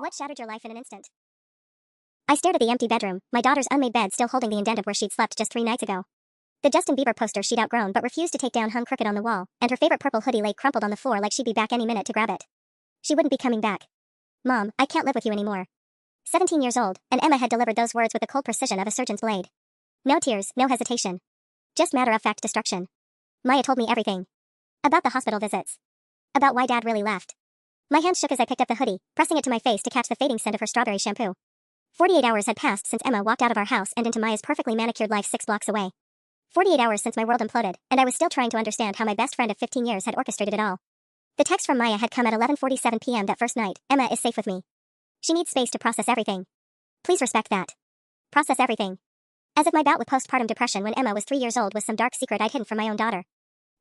What shattered your life in an instant? I stared at the empty bedroom, my daughter's unmade bed still holding the indent of where she'd slept just 3 nights ago. The Justin Bieber poster she'd outgrown but refused to take down hung crooked on the wall, and her favorite purple hoodie lay crumpled on the floor like she'd be back any minute to grab it. She wouldn't be coming back. Mom, I can't live with you anymore. 17 years old, and Emma had delivered those words with the cold precision of a surgeon's blade. No tears, no hesitation. Just matter-of-fact destruction. Maya told me everything. About the hospital visits. About why Dad really left. My hand shook as I picked up the hoodie, pressing it to my face to catch the fading scent of her strawberry shampoo. 48 hours had passed since Emma walked out of our house and into Maya's perfectly manicured life 6 blocks away. 48 hours since my world imploded, and I was still trying to understand how my best friend of 15 years had orchestrated it all. The text from Maya had come at 11:47 p.m. that first night. Emma is safe with me. She needs space to process everything. Please respect that. Process everything. As if my bout with postpartum depression when Emma was 3 years old was some dark secret I'd hidden from my own daughter.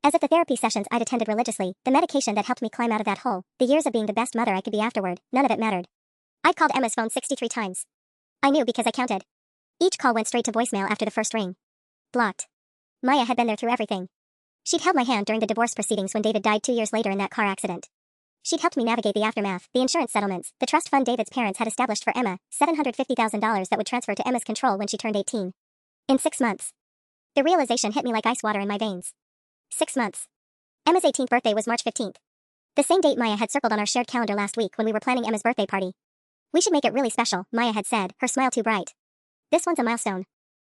As if the therapy sessions I'd attended religiously, the medication that helped me climb out of that hole, the years of being the best mother I could be afterward, none of it mattered. I'd called Emma's phone 63 times. I knew because I counted. Each call went straight to voicemail after the first ring. Blocked. Maya had been there through everything. She'd held my hand during the divorce proceedings when David died 2 years later in that car accident. She'd helped me navigate the aftermath, the insurance settlements, the trust fund David's parents had established for Emma, $750,000 that would transfer to Emma's control when she turned 18. In 6 months. The realization hit me like ice water in my veins. 6 months. Emma's 18th birthday was March 15th. The same date Maya had circled on our shared calendar last week when we were planning Emma's birthday party. We should make it really special, Maya had said, her smile too bright. This one's a milestone.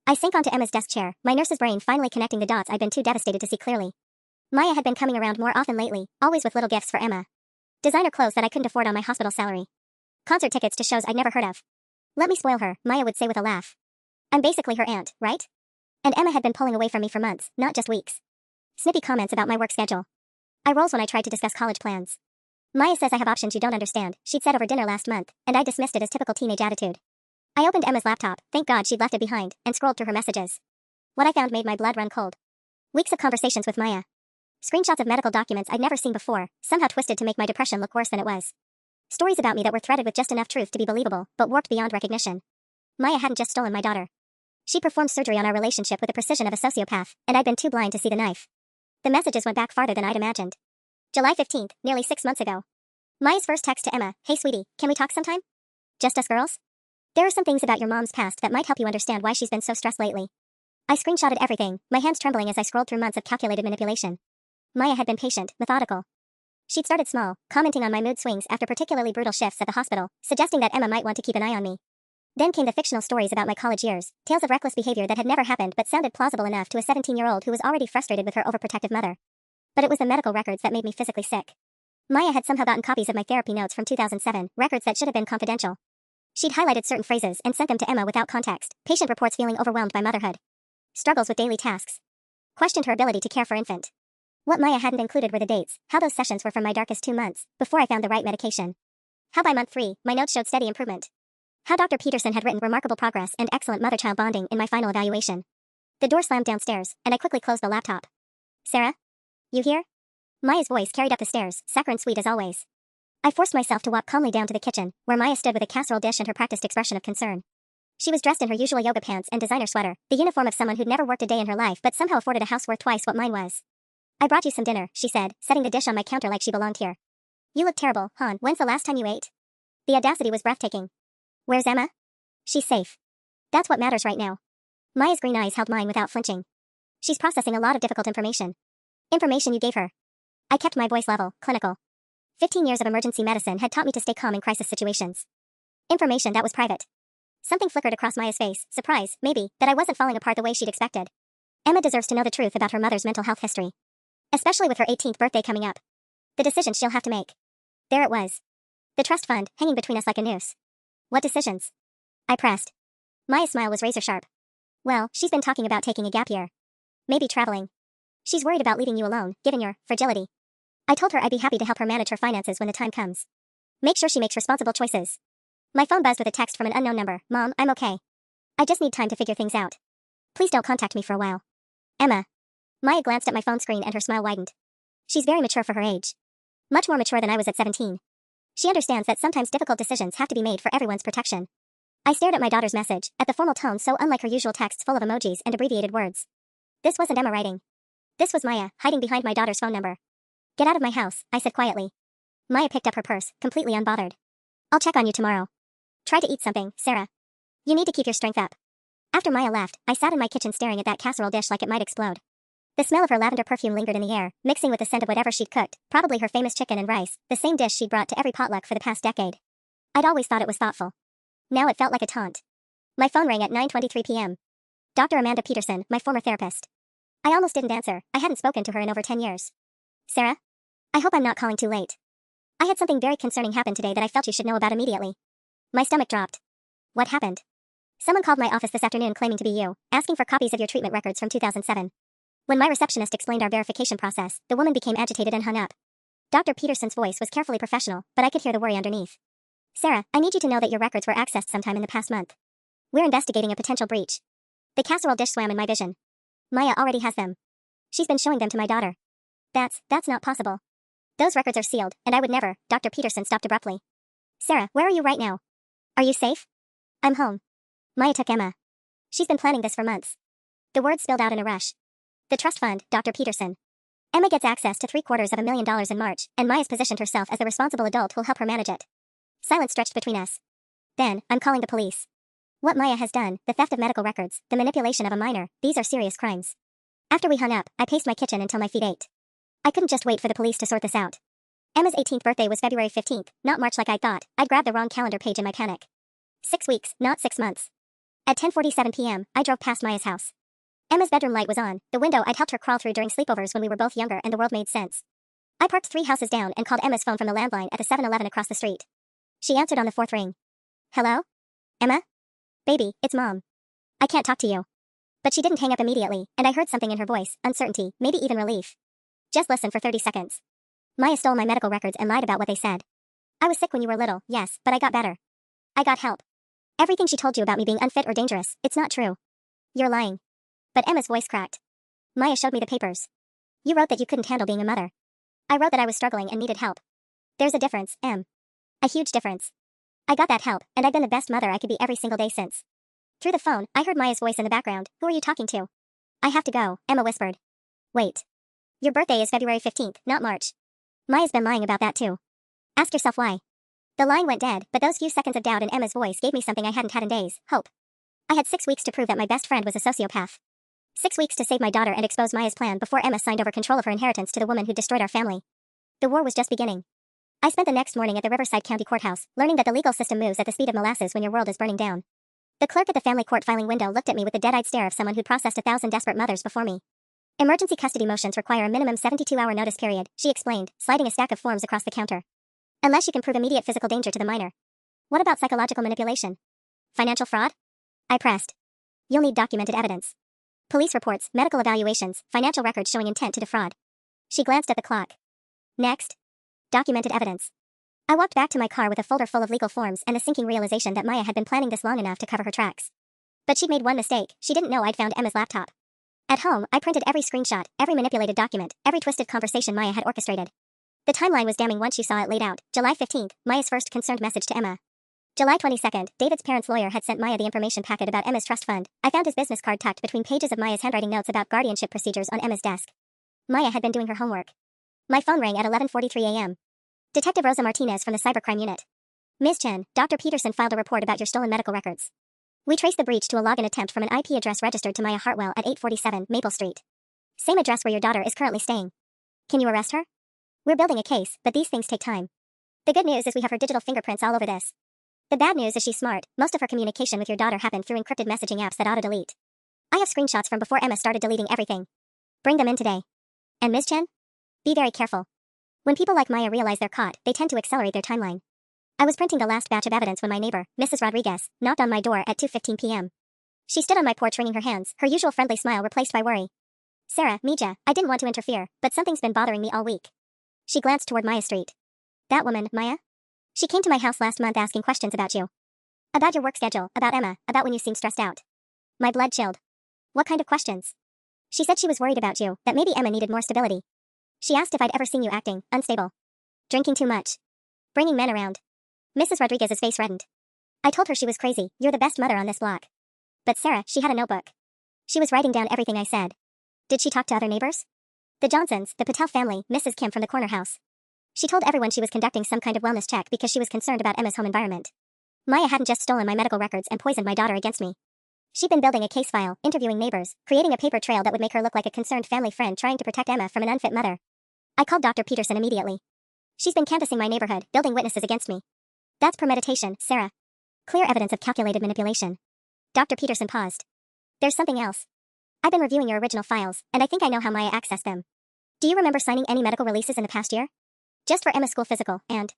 I sank onto Emma's desk chair, my nurse's brain finally connecting the dots I'd been too devastated to see clearly. Maya had been coming around more often lately, always with little gifts for Emma. Designer clothes that I couldn't afford on my hospital salary. Concert tickets to shows I'd never heard of. Let me spoil her, Maya would say with a laugh. I'm basically her aunt, right? And Emma had been pulling away from me for months, not just weeks. Snippy comments about my work schedule. Eye rolls when I tried to discuss college plans. Maya says I have options you don't understand, she'd said over dinner last month, and I dismissed it as typical teenage attitude. I opened Emma's laptop, thank God she'd left it behind, and scrolled through her messages. What I found made my blood run cold. Weeks of conversations with Maya. Screenshots of medical documents I'd never seen before, somehow twisted to make my depression look worse than it was. Stories about me that were threaded with just enough truth to be believable, but warped beyond recognition. Maya hadn't just stolen my daughter. She performed surgery on our relationship with the precision of a sociopath, and I'd been too blind to see the knife. The messages went back farther than I'd imagined. July 15th, nearly 6 months ago. Maya's first text to Emma, hey sweetie, can we talk sometime? Just us girls? There are some things about your mom's past that might help you understand why she's been so stressed lately. I screenshotted everything, my hands trembling as I scrolled through months of calculated manipulation. Maya had been patient, methodical. She'd started small, commenting on my mood swings after particularly brutal shifts at the hospital, suggesting that Emma might want to keep an eye on me. Then came the fictional stories about my college years, tales of reckless behavior that had never happened but sounded plausible enough to a 17-year-old who was already frustrated with her overprotective mother. But it was the medical records that made me physically sick. Maya had somehow gotten copies of my therapy notes from 2007, records that should have been confidential. She'd highlighted certain phrases and sent them to Emma without context, patient reports feeling overwhelmed by motherhood. Struggles with daily tasks. Questioned her ability to care for infant. What Maya hadn't included were the dates, how those sessions were from my darkest 2 months, before I found the right medication. How by month 3, my notes showed steady improvement. How Dr. Peterson had written remarkable progress and excellent mother-child bonding in my final evaluation. The door slammed downstairs, and I quickly closed the laptop. Sarah? You here? Maya's voice carried up the stairs, saccharine sweet as always. I forced myself to walk calmly down to the kitchen, where Maya stood with a casserole dish and her practiced expression of concern. She was dressed in her usual yoga pants and designer sweater, the uniform of someone who'd never worked a day in her life but somehow afforded a house worth twice what mine was. I brought you some dinner, she said, setting the dish on my counter like she belonged here. You look terrible, hon. When's the last time you ate? The audacity was breathtaking. Where's Emma? She's safe. That's what matters right now. Maya's green eyes held mine without flinching. She's processing a lot of difficult information. Information you gave her. I kept my voice level, clinical. 15 years of emergency medicine had taught me to stay calm in crisis situations. Information that was private. Something flickered across Maya's face, surprise, maybe, that I wasn't falling apart the way she'd expected. Emma deserves to know the truth about her mother's mental health history. Especially with her 18th birthday coming up. The decision she'll have to make. There it was. The trust fund, hanging between us like a noose. What decisions? I pressed. Maya's smile was razor sharp. Well, she's been talking about taking a gap year. Maybe traveling. She's worried about leaving you alone, given your fragility. I told her I'd be happy to help her manage her finances when the time comes. Make sure she makes responsible choices. My phone buzzed with a text from an unknown number. Mom, I'm okay. I just need time to figure things out. Please don't contact me for a while. Emma. Maya glanced at my phone screen and her smile widened. She's very mature for her age. Much more mature than I was at 17. She understands that sometimes difficult decisions have to be made for everyone's protection. I stared at my daughter's message, at the formal tone so unlike her usual texts full of emojis and abbreviated words. This wasn't Emma writing. This was Maya, hiding behind my daughter's phone number. Get out of my house, I said quietly. Maya picked up her purse, completely unbothered. I'll check on you tomorrow. Try to eat something, Sarah. You need to keep your strength up. After Maya left, I sat in my kitchen staring at that casserole dish like it might explode. The smell of her lavender perfume lingered in the air, mixing with the scent of whatever she'd cooked, probably her famous chicken and rice, the same dish she'd brought to every potluck for the past decade. I'd always thought it was thoughtful. Now it felt like a taunt. My phone rang at 9:23 p.m. Dr. Amanda Peterson, my former therapist. I almost didn't answer. I hadn't spoken to her in over 10 years. Sarah? I hope I'm not calling too late. I had something very concerning happen today that I felt you should know about immediately. My stomach dropped. What happened? Someone called my office this afternoon claiming to be you, asking for copies of your treatment records from 2007. When my receptionist explained our verification process, the woman became agitated and hung up. Dr. Peterson's voice was carefully professional, but I could hear the worry underneath. Sarah, I need you to know that your records were accessed sometime in the past month. We're investigating a potential breach. The casserole dish swam in my vision. Maya already has them. She's been showing them to my daughter. That's not possible. Those records are sealed, and I would never. Dr. Peterson stopped abruptly. Sarah, where are you right now? Are you safe? I'm home. Maya took Emma. She's been planning this for months. The words spilled out in a rush. The trust fund, Dr. Peterson. Emma gets access to $750,000 in March, and Maya's positioned herself as the responsible adult who'll help her manage it. Silence stretched between us. Then, I'm calling the police. What Maya has done, the theft of medical records, the manipulation of a minor, these are serious crimes. After we hung up, I paced my kitchen until my feet ached. I couldn't just wait for the police to sort this out. Emma's 18th birthday was February 15th, not March like I thought. I'd grabbed the wrong calendar page in my panic. 6 weeks, not 6 months. At 10:47 p.m., I drove past Maya's house. Emma's bedroom light was on, the window I'd helped her crawl through during sleepovers when we were both younger and the world made sense. I parked 3 houses down and called Emma's phone from the landline at the 7-Eleven across the street. She answered on the 4th ring. Hello? Emma? Baby, it's Mom. I can't talk to you. But she didn't hang up immediately, and I heard something in her voice, uncertainty, maybe even relief. Just listen for 30 seconds. Maya stole my medical records and lied about what they said. I was sick when you were little, yes, but I got better. I got help. Everything she told you about me being unfit or dangerous, it's not true. You're lying. But Emma's voice cracked. Maya showed me the papers. You wrote that you couldn't handle being a mother. I wrote that I was struggling and needed help. There's a difference, Em. A huge difference. I got that help, and I've been the best mother I could be every single day since. Through the phone, I heard Maya's voice in the background. Who are you talking to? I have to go, Emma whispered. Wait. Your birthday is February 15th, not March. Maya's been lying about that too. Ask yourself why. The line went dead, but those few seconds of doubt in Emma's voice gave me something I hadn't had in days, hope. I had 6 weeks to prove that my best friend was a sociopath. 6 weeks to save my daughter and expose Maya's plan before Emma signed over control of her inheritance to the woman who destroyed our family. The war was just beginning. I spent the next morning at the Riverside County Courthouse, learning that the legal system moves at the speed of molasses when your world is burning down. The clerk at the family court filing window looked at me with the dead-eyed stare of someone who'd processed 1,000 desperate mothers before me. Emergency custody motions require a minimum 72-hour notice period, she explained, sliding a stack of forms across the counter. Unless you can prove immediate physical danger to the minor. What about psychological manipulation? Financial fraud? I pressed. You'll need documented evidence. Police reports, medical evaluations, financial records showing intent to defraud. She glanced at the clock. Next. Documented evidence. I walked back to my car with a folder full of legal forms and the sinking realization that Maya had been planning this long enough to cover her tracks. But she'd made one mistake. She didn't know I'd found Emma's laptop. At home, I printed every screenshot, every manipulated document, every twisted conversation Maya had orchestrated. The timeline was damning once you saw it laid out. July 15th, Maya's first concerned message to Emma. July 22nd, David's parents' lawyer had sent Maya the information packet about Emma's trust fund. I found his business card tucked between pages of Maya's handwriting notes about guardianship procedures on Emma's desk. Maya had been doing her homework. My phone rang at 11:43 a.m. Detective Rosa Martinez from the Cybercrime Unit. Ms. Chen, Dr. Peterson filed a report about your stolen medical records. We traced the breach to a login attempt from an IP address registered to Maya Hartwell at 847 Maple Street. Same address where your daughter is currently staying. Can you arrest her? We're building a case, but these things take time. The good news is we have her digital fingerprints all over this. The bad news is she's smart. Most of her communication with your daughter happened through encrypted messaging apps that auto-delete. I have screenshots from before Emma started deleting everything. Bring them in today. And Ms. Chen? Be very careful. When people like Maya realize they're caught, they tend to accelerate their timeline. I was printing the last batch of evidence when my neighbor, Mrs. Rodriguez, knocked on my door at 2:15 p.m. She stood on my porch wringing her hands, her usual friendly smile replaced by worry. Sarah, Mija, I didn't want to interfere, but something's been bothering me all week. She glanced toward Maya Street. That woman, Maya? She came to my house last month asking questions about you. About your work schedule, about Emma, about when you seemed stressed out. My blood chilled. What kind of questions? She said she was worried about you, that maybe Emma needed more stability. She asked if I'd ever seen you acting unstable. Drinking too much. Bringing men around. Mrs. Rodriguez's face reddened. I told her she was crazy. You're the best mother on this block. But Sarah, she had a notebook. She was writing down everything I said. Did she talk to other neighbors? The Johnsons, the Patel family, Mrs. Kim from the corner house. She told everyone she was conducting some kind of wellness check because she was concerned about Emma's home environment. Maya hadn't just stolen my medical records and poisoned my daughter against me. She'd been building a case file, interviewing neighbors, creating a paper trail that would make her look like a concerned family friend trying to protect Emma from an unfit mother. I called Dr. Peterson immediately. She's been canvassing my neighborhood, building witnesses against me. That's premeditation, Sarah. Clear evidence of calculated manipulation. Dr. Peterson paused. There's something else. I've been reviewing your original files, and I think I know how Maya accessed them. Do you remember signing any medical releases in the past year? Just for Emma's school physical, and...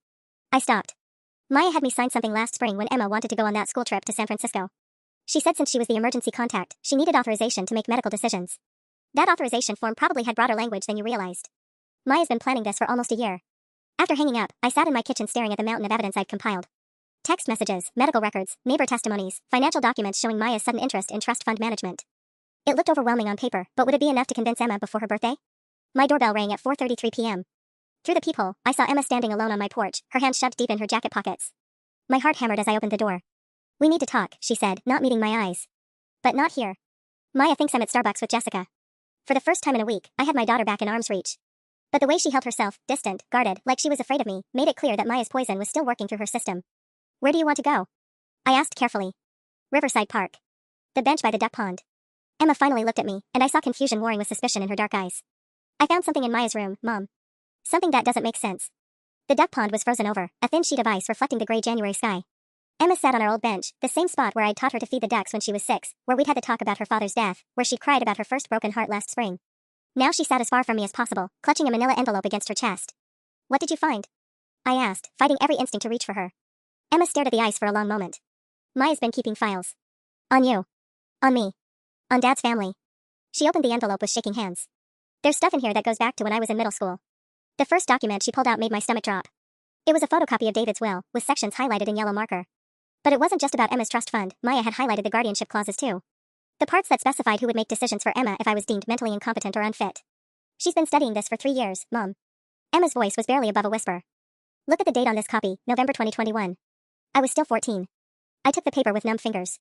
I stopped. Maya had me sign something last spring when Emma wanted to go on that school trip to San Francisco. She said since she was the emergency contact, she needed authorization to make medical decisions. That authorization form probably had broader language than you realized. Maya's been planning this for almost a year. After hanging up, I sat in my kitchen staring at the mountain of evidence I'd compiled. Text messages, medical records, neighbor testimonies, financial documents showing Maya's sudden interest in trust fund management. It looked overwhelming on paper, but would it be enough to convince Emma before her birthday? My doorbell rang at 4:33 p.m. Through the peephole, I saw Emma standing alone on my porch, her hands shoved deep in her jacket pockets. My heart hammered as I opened the door. We need to talk, she said, not meeting my eyes. But not here. Maya thinks I'm at Starbucks with Jessica. For the first time in a week, I had my daughter back in arm's reach. But the way she held herself, distant, guarded, like she was afraid of me, made it clear that Maya's poison was still working through her system. Where do you want to go? I asked carefully. Riverside Park. The bench by the duck pond. Emma finally looked at me, and I saw confusion warring with suspicion in her dark eyes. I found something in Maya's room, Mom. Something that doesn't make sense. The duck pond was frozen over, a thin sheet of ice reflecting the gray January sky. Emma sat on our old bench, the same spot where I'd taught her to feed the ducks when she was 6, where we'd had to talk about her father's death, where she'd cried about her first broken heart last spring. Now she sat as far from me as possible, clutching a manila envelope against her chest. What did you find? I asked, fighting every instinct to reach for her. Emma stared at the ice for a long moment. Maya's been keeping files. On you. On me. On Dad's family. She opened the envelope with shaking hands. There's stuff in here that goes back to when I was in middle school. The first document she pulled out made my stomach drop. It was a photocopy of David's will, with sections highlighted in yellow marker. But it wasn't just about Emma's trust fund, Maya had highlighted the guardianship clauses too. The parts that specified who would make decisions for Emma if I was deemed mentally incompetent or unfit. She's been studying this for 3 years, Mom. Emma's voice was barely above a whisper. Look at the date on this copy, November 2021. I was still 14. I took the paper with numb fingers.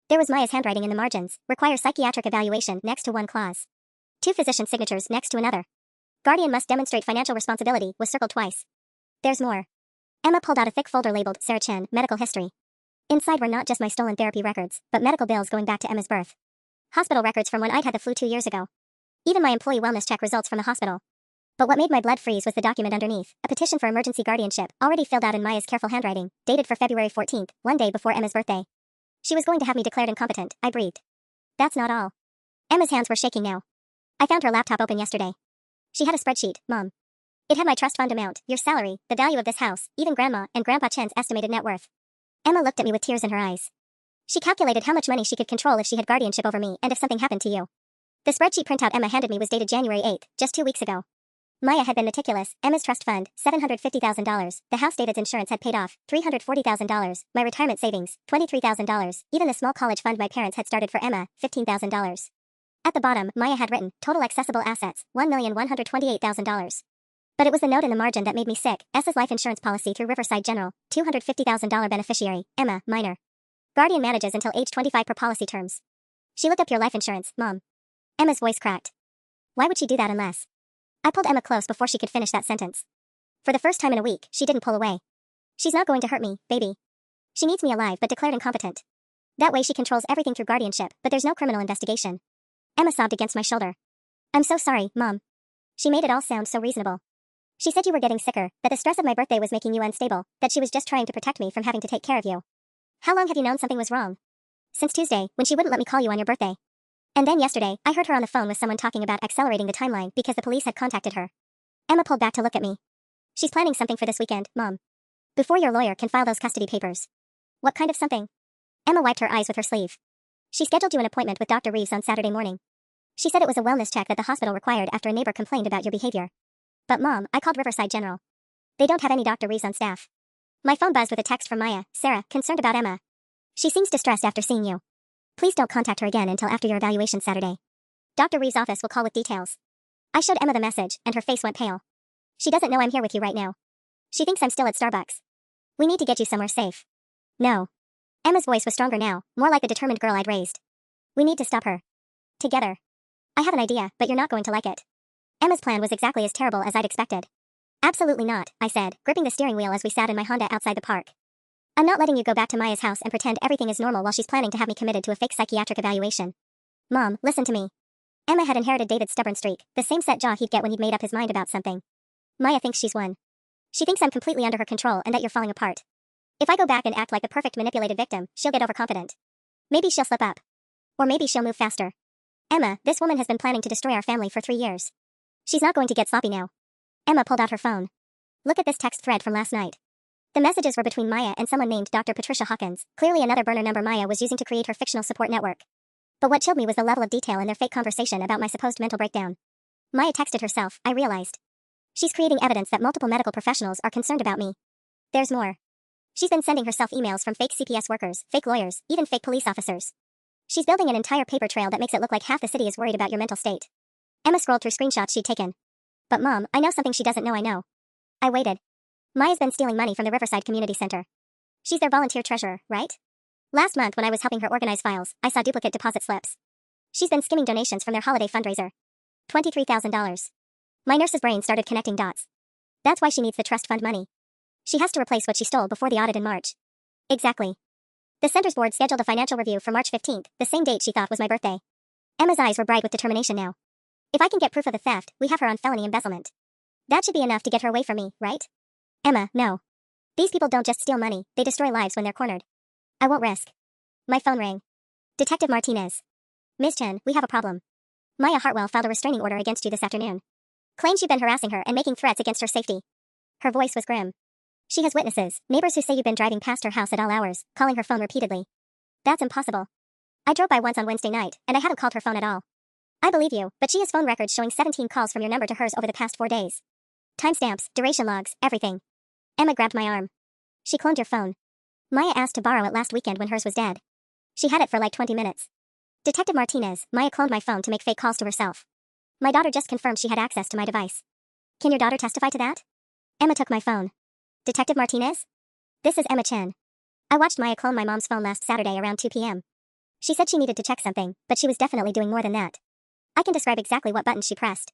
There was Maya's handwriting in the margins, require psychiatric evaluation next to one clause. 2 physician signatures next to another. Guardian must demonstrate financial responsibility was circled twice. There's more. Emma pulled out a thick folder labeled Sarah Chen, Medical History. Inside were not just my stolen therapy records, but medical bills going back to Emma's birth. Hospital records from when I'd had the flu 2 years ago. Even my employee wellness check results from the hospital. But what made my blood freeze was the document underneath, a petition for emergency guardianship, already filled out in Maya's careful handwriting, dated for February 14th, one day before Emma's birthday. She was going to have me declared incompetent, I breathed. That's not all. Emma's hands were shaking now. I found her laptop open yesterday. She had a spreadsheet, Mom. It had my trust fund amount, your salary, the value of this house, even Grandma and Grandpa Chen's estimated net worth. Emma looked at me with tears in her eyes. She calculated how much money she could control if she had guardianship over me and if something happened to you. The spreadsheet printout Emma handed me was dated January 8th, just 2 weeks ago. Maya had been meticulous. Emma's trust fund, $750,000. The house David's insurance had paid off, $340,000. My retirement savings, $23,000. Even the small college fund my parents had started for Emma, $15,000. At the bottom, Maya had written, total accessible assets, $1,128,000. But it was the note in the margin that made me sick. S's life insurance policy through Riverside General, $250,000 beneficiary, Emma, minor. Guardian manages until age 25 per policy terms. She looked up your life insurance, Mom. Emma's voice cracked. Why would she do that unless? I pulled Emma close before she could finish that sentence. For the first time in a week, she didn't pull away. She's not going to hurt me, baby. She needs me alive but declared incompetent. That way she controls everything through guardianship, but there's no criminal investigation. Emma sobbed against my shoulder. I'm so sorry, Mom. She made it all sound so reasonable. She said you were getting sicker, that the stress of my birthday was making you unstable, that she was just trying to protect me from having to take care of you. How long have you known something was wrong? Since Tuesday, when she wouldn't let me call you on your birthday. And then yesterday, I heard her on the phone with someone talking about accelerating the timeline because the police had contacted her. Emma pulled back to look at me. She's planning something for this weekend, Mom. Before your lawyer can file those custody papers. What kind of something? Emma wiped her eyes with her sleeve. She scheduled you an appointment with Dr. Reeves on Saturday morning. She said it was a wellness check that the hospital required after a neighbor complained about your behavior. But Mom, I called Riverside General. They don't have any Dr. Reeves on staff. My phone buzzed with a text from Maya, Sarah, concerned about Emma. She seems distressed after seeing you. Please don't contact her again until after your evaluation Saturday. Dr. Reeves' office will call with details. I showed Emma the message, and her face went pale. She doesn't know I'm here with you right now. She thinks I'm still at Starbucks. We need to get you somewhere safe. No. Emma's voice was stronger now, more like the determined girl I'd raised. We need to stop her. Together. I have an idea, but you're not going to like it. Emma's plan was exactly as terrible as I'd expected. Absolutely not, I said, gripping the steering wheel as we sat in my Honda outside the park. I'm not letting you go back to Maya's house and pretend everything is normal while she's planning to have me committed to a fake psychiatric evaluation. Mom, listen to me. Emma had inherited David's stubborn streak, the same set jaw he'd get when he'd made up his mind about something. Maya thinks she's won. She thinks I'm completely under her control and that you're falling apart. If I go back and act like the perfect manipulated victim, she'll get overconfident. Maybe she'll slip up. Or maybe she'll move faster. Emma, this woman has been planning to destroy our family for 3 years. She's not going to get sloppy now. Emma pulled out her phone. Look at this text thread from last night. The messages were between Maya and someone named Dr. Patricia Hawkins, clearly another burner number Maya was using to create her fictional support network. But what chilled me was the level of detail in their fake conversation about my supposed mental breakdown. Maya texted herself, I realized. She's creating evidence that multiple medical professionals are concerned about me. There's more. She's been sending herself emails from fake CPS workers, fake lawyers, even fake police officers. She's building an entire paper trail that makes it look like half the city is worried about your mental state. Emma scrolled through screenshots she'd taken. But Mom, I know something she doesn't know I know. I waited. Maya's been stealing money from the Riverside Community Center. She's their volunteer treasurer, right? Last month when I was helping her organize files, I saw duplicate deposit slips. She's been skimming donations from their holiday fundraiser. $23,000. My nurse's brain started connecting dots. That's why she needs the trust fund money. She has to replace what she stole before the audit in March. Exactly. The center's board scheduled a financial review for March 15th, the same date she thought was my birthday. Emma's eyes were bright with determination now. If I can get proof of the theft, we have her on felony embezzlement. That should be enough to get her away from me, right? Emma, no. These people don't just steal money, they destroy lives when they're cornered. I won't risk. My phone rang. Detective Martinez. Ms. Chen, we have a problem. Maya Hartwell filed a restraining order against you this afternoon. Claims you've been harassing her and making threats against her safety. Her voice was grim. She has witnesses, neighbors who say you've been driving past her house at all hours, calling her phone repeatedly. That's impossible. I drove by once on Wednesday night, and I haven't called her phone at all. I believe you, but she has phone records showing 17 calls from your number to hers over the past 4 days. Timestamps, duration logs, everything. Emma grabbed my arm. She cloned your phone. Maya asked to borrow it last weekend when hers was dead. She had it for like 20 minutes. Detective Martinez, Maya cloned my phone to make fake calls to herself. My daughter just confirmed she had access to my device. Can your daughter testify to that? Emma took my phone. Detective Martinez? This is Emma Chen. I watched Maya clone my mom's phone last Saturday around 2 p.m. She said she needed to check something, but she was definitely doing more than that. I can describe exactly what buttons she pressed.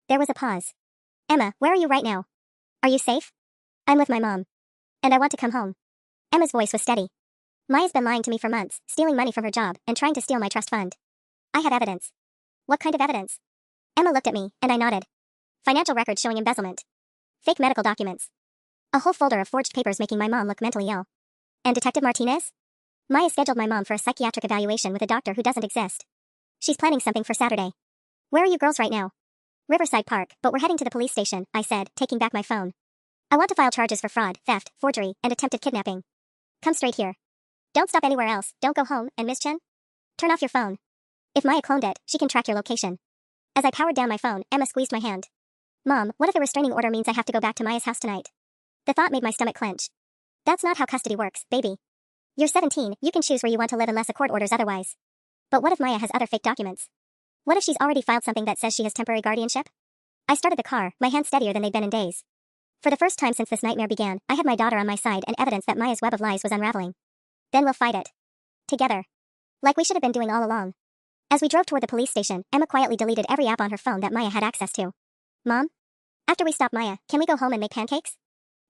There was a pause. Emma, where are you right now? Are you safe? I'm with my mom. And I want to come home. Emma's voice was steady. Maya's been lying to me for months, stealing money from her job, and trying to steal my trust fund. I had evidence. What kind of evidence? Emma looked at me, and I nodded. Financial records showing embezzlement. Fake medical documents. A whole folder of forged papers making my mom look mentally ill. And Detective Martinez? Maya scheduled my mom for a psychiatric evaluation with a doctor who doesn't exist. She's planning something for Saturday. Where are you girls right now? Riverside Park, but we're heading to the police station, I said, taking back my phone. I want to file charges for fraud, theft, forgery, and attempted kidnapping. Come straight here. Don't stop anywhere else, don't go home, and Miss Chen? Turn off your phone. If Maya cloned it, she can track your location. As I powered down my phone, Emma squeezed my hand. Mom, what if a restraining order means I have to go back to Maya's house tonight? The thought made my stomach clench. That's not how custody works, baby. You're 17, you can choose where you want to live unless a court orders otherwise. But what if Maya has other fake documents? What if she's already filed something that says she has temporary guardianship? I started the car, my hands steadier than they'd been in days. For the first time since this nightmare began, I had my daughter on my side and evidence that Maya's web of lies was unraveling. Then we'll fight it. Together. Like we should have been doing all along. As we drove toward the police station, Emma quietly deleted every app on her phone that Maya had access to. Mom? After we stop Maya, can we go home and make pancakes?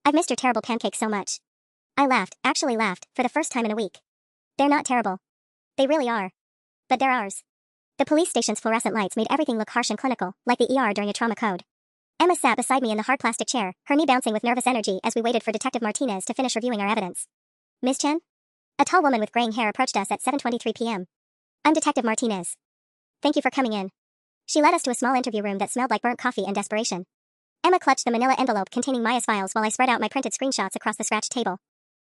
I've missed your terrible pancakes so much. I laughed, actually laughed, for the first time in a week. They're not terrible. They really are. But they're ours. The police station's fluorescent lights made everything look harsh and clinical, like the ER during a trauma code. Emma sat beside me in the hard plastic chair, her knee bouncing with nervous energy as we waited for Detective Martinez to finish reviewing our evidence. Miss Chen? A tall woman with graying hair approached us at 7:23 p.m. I'm Detective Martinez. Thank you for coming in. She led us to a small interview room that smelled like burnt coffee and desperation. Emma clutched the manila envelope containing Maya's files while I spread out my printed screenshots across the scratched table.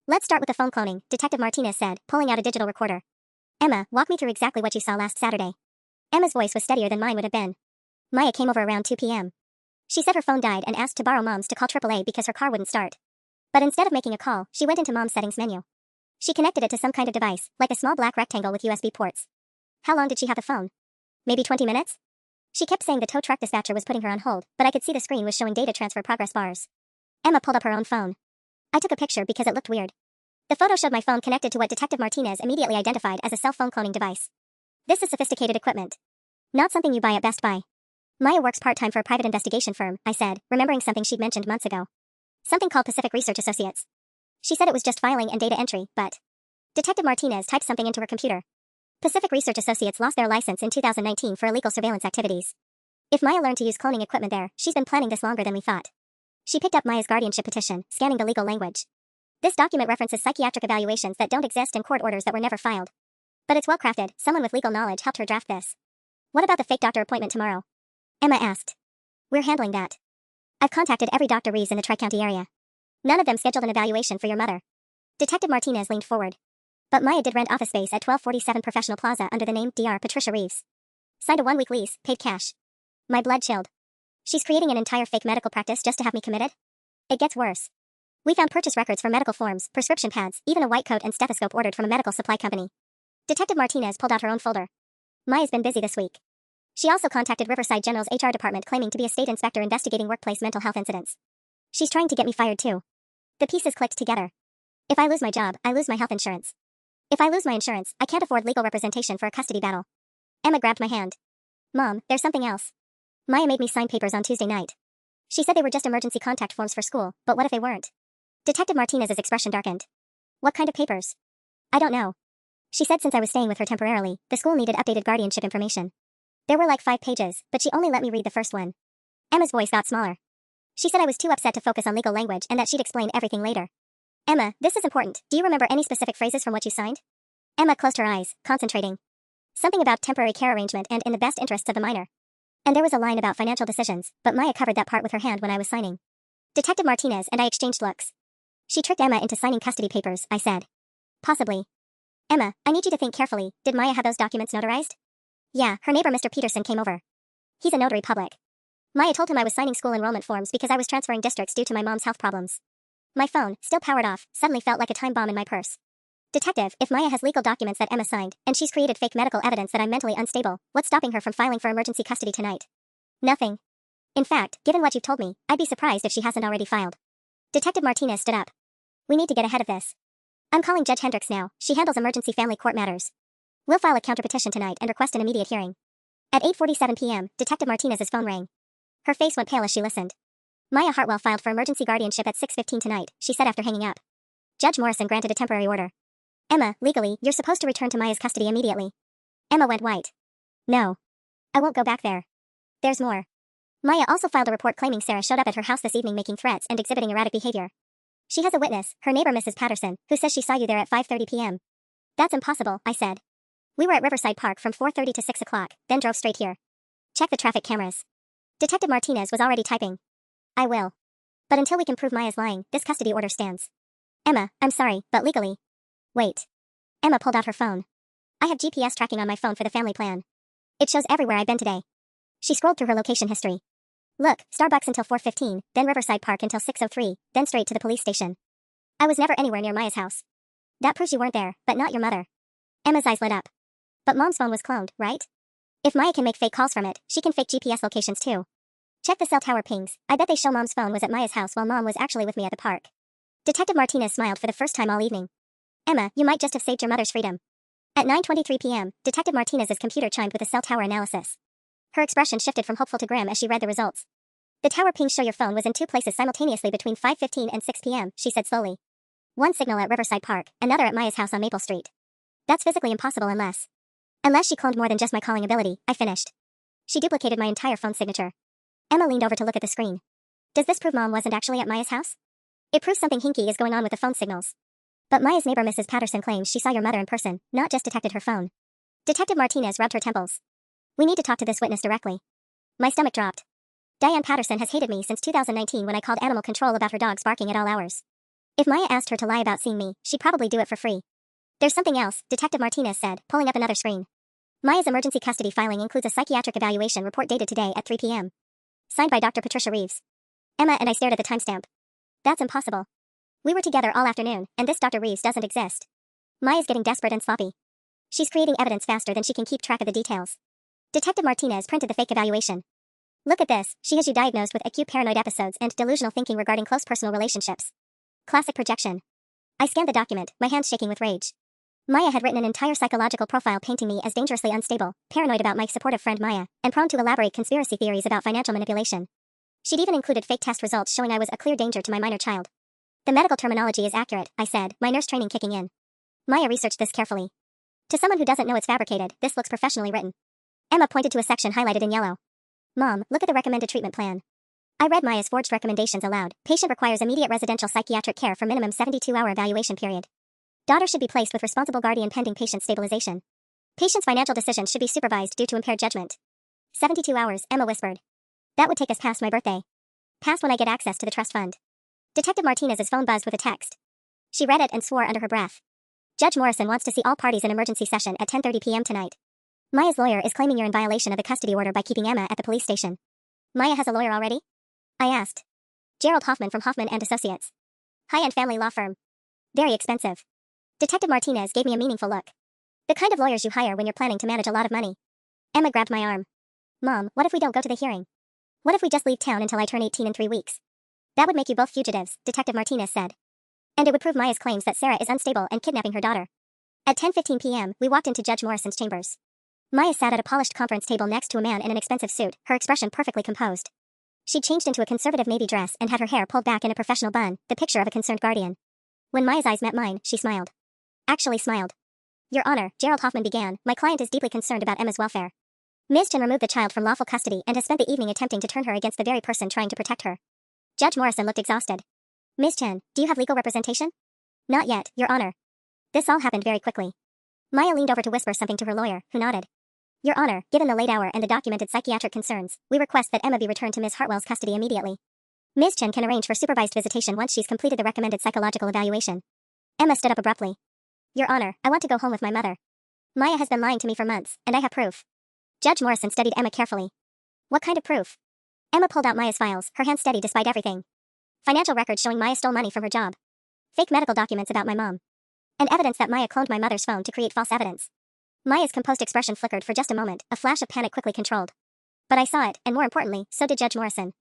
Let's start with the phone cloning, Detective Martinez said, pulling out a digital recorder. Emma, walk me through exactly what you saw last Saturday. Emma's voice was steadier than mine would have been. Maya came over around 2 p.m. She said her phone died and asked to borrow Mom's to call AAA because her car wouldn't start. But instead of making a call, she went into Mom's settings menu. She connected it to some kind of device, like a small black rectangle with USB ports. How long did she have the phone? Maybe 20 minutes? She kept saying the tow truck dispatcher was putting her on hold, but I could see the screen was showing data transfer progress bars. Emma pulled up her own phone. I took a picture because it looked weird. The photo showed my phone connected to what Detective Martinez immediately identified as a cell phone cloning device. This is sophisticated equipment. Not something you buy at Best Buy. Maya works part-time for a private investigation firm, I said, remembering something she'd mentioned months ago. Something called Pacific Research Associates. She said it was just filing and data entry, but Detective Martinez typed something into her computer. Pacific Research Associates lost their license in 2019 for illegal surveillance activities. If Maya learned to use cloning equipment there, she's been planning this longer than we thought. She picked up Maya's guardianship petition, scanning the legal language. This document references psychiatric evaluations that don't exist and court orders that were never filed. But it's well crafted. Someone with legal knowledge helped her draft this. What about the fake doctor appointment tomorrow? Emma asked. We're handling that. I've contacted every Dr. Reeves in the Tri-County area. None of them scheduled an evaluation for your mother. Detective Martinez leaned forward. But Maya did rent office space at 1247 Professional Plaza under the name Dr. Patricia Reeves. Signed a 1-week lease, paid cash. My blood chilled. She's creating an entire fake medical practice just to have me committed? It gets worse. We found purchase records for medical forms, prescription pads, even a white coat and stethoscope ordered from a medical supply company. Detective Martinez pulled out her own folder. Maya's been busy this week. She also contacted Riverside General's HR department claiming to be a state inspector investigating workplace mental health incidents. She's trying to get me fired too. The pieces clicked together. If I lose my job, I lose my health insurance. If I lose my insurance, I can't afford legal representation for a custody battle. Emma grabbed my hand. Mom, there's something else. Maya made me sign papers on Tuesday night. She said they were just emergency contact forms for school, but what if they weren't? Detective Martinez's expression darkened. What kind of papers? I don't know. She said since I was staying with her temporarily, the school needed updated guardianship information. There were like 5 pages, but she only let me read the first one. Emma's voice got smaller. She said I was too upset to focus on legal language and that she'd explain everything later. Emma, this is important. Do you remember any specific phrases from what you signed? Emma closed her eyes, concentrating. Something about temporary care arrangement and in the best interests of the minor. And there was a line about financial decisions, but Maya covered that part with her hand when I was signing. Detective Martinez and I exchanged looks. She tricked Emma into signing custody papers, I said. Possibly. Emma, I need you to think carefully. Did Maya have those documents notarized? Yeah, her neighbor Mr. Peterson came over. He's a notary public. Maya told him I was signing school enrollment forms because I was transferring districts due to my mom's health problems. My phone, still powered off, suddenly felt like a time bomb in my purse. Detective, if Maya has legal documents that Emma signed, and she's created fake medical evidence that I'm mentally unstable, what's stopping her from filing for emergency custody tonight? Nothing. In fact, given what you've told me, I'd be surprised if she hasn't already filed. Detective Martinez stood up. We need to get ahead of this. I'm calling Judge Hendricks now. She handles emergency family court matters. We'll file a counterpetition tonight and request an immediate hearing. At 8:47 p.m., Detective Martinez's phone rang. Her face went pale as she listened. Maya Hartwell filed for emergency guardianship at 6:15 tonight, she said after hanging up. Judge Morrison granted a temporary order. Emma, legally, you're supposed to return to Maya's custody immediately. Emma went white. No. I won't go back there. There's more. Maya also filed a report claiming Sarah showed up at her house this evening making threats and exhibiting erratic behavior. She has a witness, her neighbor Mrs. Patterson, who says she saw you there at 5:30 p.m. That's impossible, I said. We were at Riverside Park from 4:30 to 6 o'clock, then drove straight here. Check the traffic cameras. Detective Martinez was already typing. I will. But until we can prove Maya's lying, this custody order stands. Emma, I'm sorry, but legally. Wait. Emma pulled out her phone. I have GPS tracking on my phone for the family plan. It shows everywhere I've been today. She scrolled through her location history. Look, Starbucks until 4:15, then Riverside Park until 6:03, then straight to the police station. I was never anywhere near Maya's house. That proves you weren't there, but not your mother. Emma's eyes lit up. But Mom's phone was cloned, right? If Maya can make fake calls from it, she can fake GPS locations too. Check the cell tower pings. I bet they show Mom's phone was at Maya's house while Mom was actually with me at the park. Detective Martinez smiled for the first time all evening. Emma, you might just have saved your mother's freedom. At 9:23 p.m., Detective Martinez's computer chimed with a cell tower analysis. Her expression shifted from hopeful to grim as she read the results. The tower pings show your phone was in 2 places simultaneously between 5:15 and 6 p.m., she said slowly. One signal at Riverside Park, another at Maya's house on Maple Street. That's physically impossible unless she cloned more than just my calling ability, I finished. She duplicated my entire phone signature. Emma leaned over to look at the screen. Does this prove Mom wasn't actually at Maya's house? It proves something hinky is going on with the phone signals. But Maya's neighbor Mrs. Patterson claims she saw your mother in person, not just detected her phone. Detective Martinez rubbed her temples. We need to talk to this witness directly. My stomach dropped. Diane Patterson has hated me since 2019 when I called animal control about her dogs barking at all hours. If Maya asked her to lie about seeing me, she'd probably do it for free. There's something else, Detective Martinez said, pulling up another screen. Maya's emergency custody filing includes a psychiatric evaluation report dated today at 3 p.m. Signed by Dr. Patricia Reeves. Emma and I stared at the timestamp. That's impossible. We were together all afternoon, and this Dr. Reeves doesn't exist. Maya's getting desperate and sloppy. She's creating evidence faster than she can keep track of the details. Detective Martinez printed the fake evaluation. Look at this, she has you diagnosed with acute paranoid episodes and delusional thinking regarding close personal relationships. Classic projection. I scanned the document, my hands shaking with rage. Maya had written an entire psychological profile painting me as dangerously unstable, paranoid about my supportive friend Maya, and prone to elaborate conspiracy theories about financial manipulation. She'd even included fake test results showing I was a clear danger to my minor child. The medical terminology is accurate, I said, my nurse training kicking in. Maya researched this carefully. To someone who doesn't know it's fabricated, this looks professionally written. Emma pointed to a section highlighted in yellow. Mom, look at the recommended treatment plan. I read Maya's forged recommendations aloud. Patient requires immediate residential psychiatric care for minimum 72-hour evaluation period. Daughter should be placed with responsible guardian pending patient stabilization. Patient's financial decisions should be supervised due to impaired judgment. 72 hours, Emma whispered. That would take us past my birthday. Past when I get access to the trust fund. Detective Martinez's phone buzzed with a text. She read it and swore under her breath. Judge Morrison wants to see all parties in emergency session at 10:30 p.m. tonight. Maya's lawyer is claiming you're in violation of the custody order by keeping Emma at the police station. Maya has a lawyer already? I asked. Gerald Hoffman from Hoffman and Associates. High-end family law firm. Very expensive. Detective Martinez gave me a meaningful look. The kind of lawyers you hire when you're planning to manage a lot of money. Emma grabbed my arm. Mom, what if we don't go to the hearing? What if we just leave town until I turn 18 in 3 weeks? That would make you both fugitives, Detective Martinez said. And it would prove Maya's claims that Sarah is unstable and kidnapping her daughter. At 10:15 p.m., we walked into Judge Morrison's chambers. Maya sat at a polished conference table next to a man in an expensive suit, her expression perfectly composed. She'd changed into a conservative navy dress and had her hair pulled back in a professional bun, the picture of a concerned guardian. When Maya's eyes met mine, she smiled. Actually smiled. Your Honor, Gerald Hoffman began, my client is deeply concerned about Emma's welfare. Ms. Chen removed the child from lawful custody and has spent the evening attempting to turn her against the very person trying to protect her. Judge Morrison looked exhausted. Ms. Chen, do you have legal representation? Not yet, Your Honor. This all happened very quickly. Maya leaned over to whisper something to her lawyer, who nodded. Your Honor, given the late hour and the documented psychiatric concerns, we request that Emma be returned to Ms. Hartwell's custody immediately. Ms. Chen can arrange for supervised visitation once she's completed the recommended psychological evaluation. Emma stood up abruptly. Your Honor, I want to go home with my mother. Maya has been lying to me for months, and I have proof. Judge Morrison studied Emma carefully. What kind of proof? Emma pulled out Maya's files, her hands steady despite everything. Financial records showing Maya stole money from her job. Fake medical documents about my mom. And evidence that Maya cloned my mother's phone to create false evidence. Maya's composed expression flickered for just a moment, a flash of panic quickly controlled. But I saw it, and more importantly, so did Judge Morrison.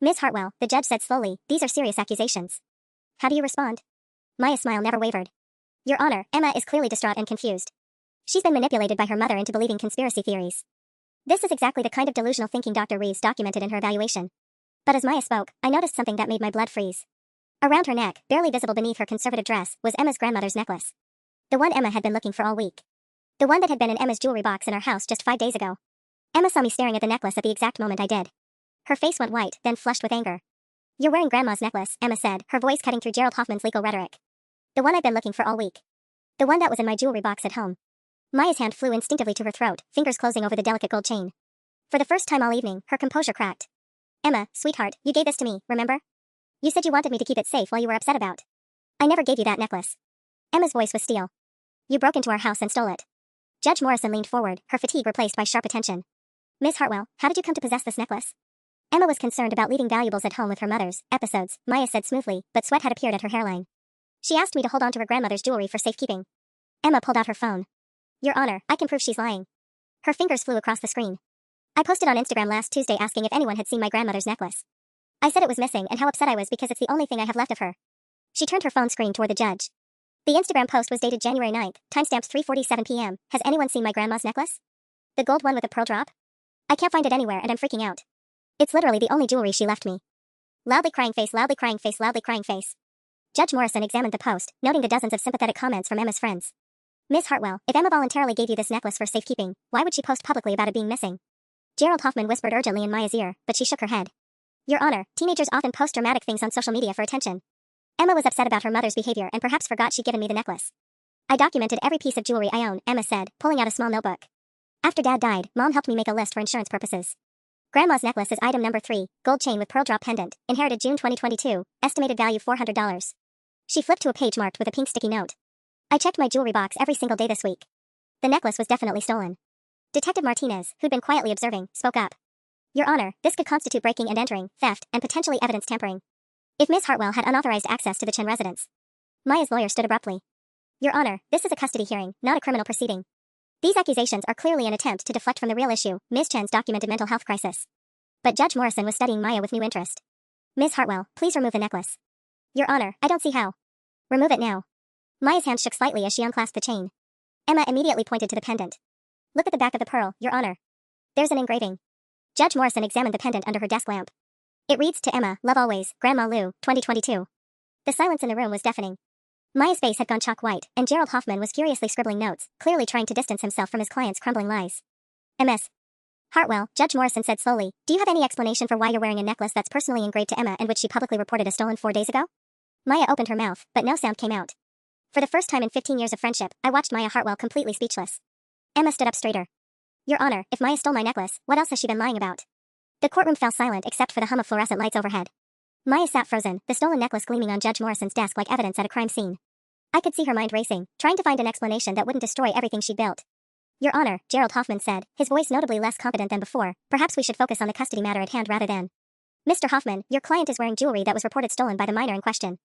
Ms. Hartwell, the judge said slowly, these are serious accusations. How do you respond? Maya's smile never wavered. Your Honor, Emma is clearly distraught and confused. She's been manipulated by her mother into believing conspiracy theories. This is exactly the kind of delusional thinking Dr. Reeves documented in her evaluation. But as Maya spoke, I noticed something that made my blood freeze. Around her neck, barely visible beneath her conservative dress, was Emma's grandmother's necklace. The one Emma had been looking for all week. The one that had been in Emma's jewelry box in our house just 5 days ago. Emma saw me staring at the necklace at the exact moment I did. Her face went white, then flushed with anger. You're wearing Grandma's necklace, Emma said, her voice cutting through Gerald Hoffman's legal rhetoric. The one I've been looking for all week. The one that was in my jewelry box at home. Maya's hand flew instinctively to her throat, fingers closing over the delicate gold chain. For the first time all evening, her composure cracked. Emma, sweetheart, you gave this to me, remember? You said you wanted me to keep it safe while you were upset about. I never gave you that necklace. Emma's voice was steel. You broke into our house and stole it. Judge Morrison leaned forward, her fatigue replaced by sharp attention. Miss Hartwell, how did you come to possess this necklace? Emma was concerned about leaving valuables at home with her mother's episodes, Maya said smoothly, but sweat had appeared at her hairline. She asked me to hold on to her grandmother's jewelry for safekeeping. Emma pulled out her phone. Your Honor, I can prove she's lying. Her fingers flew across the screen. I posted on Instagram last Tuesday asking if anyone had seen my grandmother's necklace. I said it was missing and how upset I was because it's the only thing I have left of her. She turned her phone screen toward the judge. The Instagram post was dated January 9th, timestamps 3:47 p.m. Has anyone seen my grandma's necklace? The gold one with a pearl drop? I can't find it anywhere and I'm freaking out. It's literally the only jewelry she left me. Loudly crying face, loudly crying face, loudly crying face. Judge Morrison examined the post, noting the dozens of sympathetic comments from Emma's friends. Miss Hartwell, if Emma voluntarily gave you this necklace for safekeeping, why would she post publicly about it being missing? Gerald Hoffman whispered urgently in Maya's ear, but she shook her head. Your Honor, teenagers often post dramatic things on social media for attention. Emma was upset about her mother's behavior and perhaps forgot she'd given me the necklace. I documented every piece of jewelry I own, Emma said, pulling out a small notebook. After Dad died, Mom helped me make a list for insurance purposes. Grandma's necklace is item number 3, gold chain with pearl drop pendant, inherited June 2022, estimated value $400. She flipped to a page marked with a pink sticky note. I checked my jewelry box every single day this week. The necklace was definitely stolen. Detective Martinez, who'd been quietly observing, spoke up. Your Honor, this could constitute breaking and entering, theft, and potentially evidence tampering. If Ms. Hartwell had unauthorized access to the Chen residence. Maya's lawyer stood abruptly. Your Honor, this is a custody hearing, not a criminal proceeding. These accusations are clearly an attempt to deflect from the real issue, Ms. Chen's documented mental health crisis. But Judge Morrison was studying Maya with new interest. Ms. Hartwell, please remove the necklace. Your Honor, I don't see how. Remove it now. Maya's hand shook slightly as she unclasped the chain. Emma immediately pointed to the pendant. Look at the back of the pearl, Your Honor. There's an engraving. Judge Morrison examined the pendant under her desk lamp. It reads, to Emma, love always, Grandma Lou, 2022. The silence in the room was deafening. Maya's face had gone chalk white, and Gerald Hoffman was furiously scribbling notes, clearly trying to distance himself from his client's crumbling lies. Ms. Hartwell, Judge Morrison said slowly, do you have any explanation for why you're wearing a necklace that's personally engraved to Emma and which she publicly reported as stolen 4 days ago? Maya opened her mouth, but no sound came out. For the first time in 15 years of friendship, I watched Maya Hartwell completely speechless. Emma stood up straighter. Your Honor, if Maya stole my necklace, what else has she been lying about? The courtroom fell silent except for the hum of fluorescent lights overhead. Maya sat frozen, the stolen necklace gleaming on Judge Morrison's desk like evidence at a crime scene. I could see her mind racing, trying to find an explanation that wouldn't destroy everything she'd built. Your Honor, Gerald Hoffman said, his voice notably less confident than before, perhaps we should focus on the custody matter at hand rather than. Mr. Hoffman, your client is wearing jewelry that was reported stolen by the minor in question.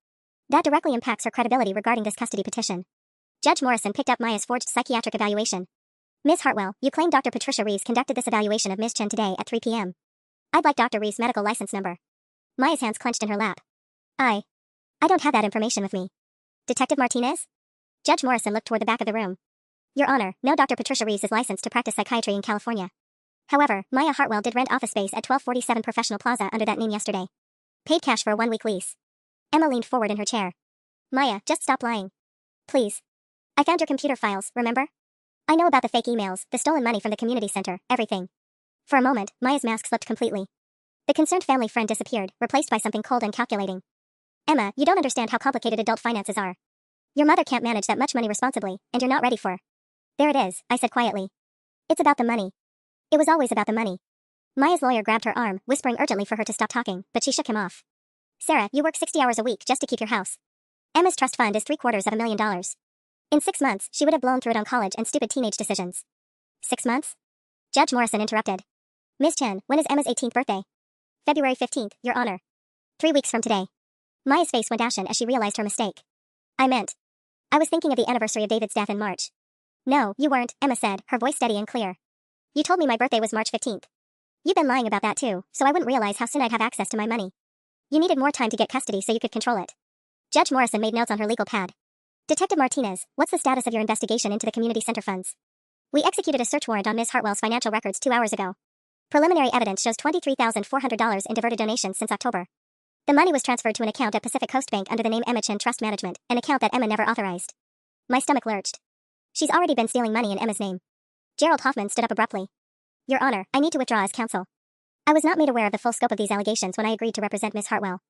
That directly impacts her credibility regarding this custody petition. Judge Morrison picked up Maya's forged psychiatric evaluation. Ms. Hartwell, you claim Dr. Patricia Reeves conducted this evaluation of Ms. Chen today at 3 p.m. I'd like Dr. Reeves' medical license number. Maya's hands clenched in her lap. I don't have that information with me. Detective Martinez? Judge Morrison looked toward the back of the room. Your Honor, no, Dr. Patricia Reeves is licensed to practice psychiatry in California. However, Maya Hartwell did rent office space at 1247 Professional Plaza under that name yesterday. Paid cash for a 1-week lease. Emma leaned forward in her chair. Maya, just stop lying. Please. I found your computer files, remember? I know about the fake emails, the stolen money from the community center, everything. For a moment, Maya's mask slipped completely. The concerned family friend disappeared, replaced by something cold and calculating. Emma, you don't understand how complicated adult finances are. Your mother can't manage that much money responsibly, and you're not ready for. There it is, I said quietly. It's about the money. It was always about the money. Maya's lawyer grabbed her arm, whispering urgently for her to stop talking, but she shook him off. Sarah, you work 60 hours a week just to keep your house. Emma's trust fund is $750,000. In 6 months, she would have blown through it on college and stupid teenage decisions. 6 months? Judge Morrison interrupted. Ms. Chen, when is Emma's 18th birthday? February 15th, Your Honor. 3 weeks from today. Maya's face went ashen as she realized her mistake. I was thinking of the anniversary of David's death in March. No, you weren't, Emma said, her voice steady and clear. You told me my birthday was March 15th. You've been lying about that too, so I wouldn't realize how soon I'd have access to my money. You needed more time to get custody so you could control it. Judge Morrison made notes on her legal pad. Detective Martinez, what's the status of your investigation into the community center funds? We executed a search warrant on Ms. Hartwell's financial records 2 hours ago. Preliminary evidence shows $23,400 in diverted donations since October. The money was transferred to an account at Pacific Coast Bank under the name Emma Chen Trust Management, an account that Emma never authorized. My stomach lurched. She's already been stealing money in Emma's name. Gerald Hoffman stood up abruptly. Your Honor, I need to withdraw as counsel. I was not made aware of the full scope of these allegations when I agreed to represent Ms. Hartwell.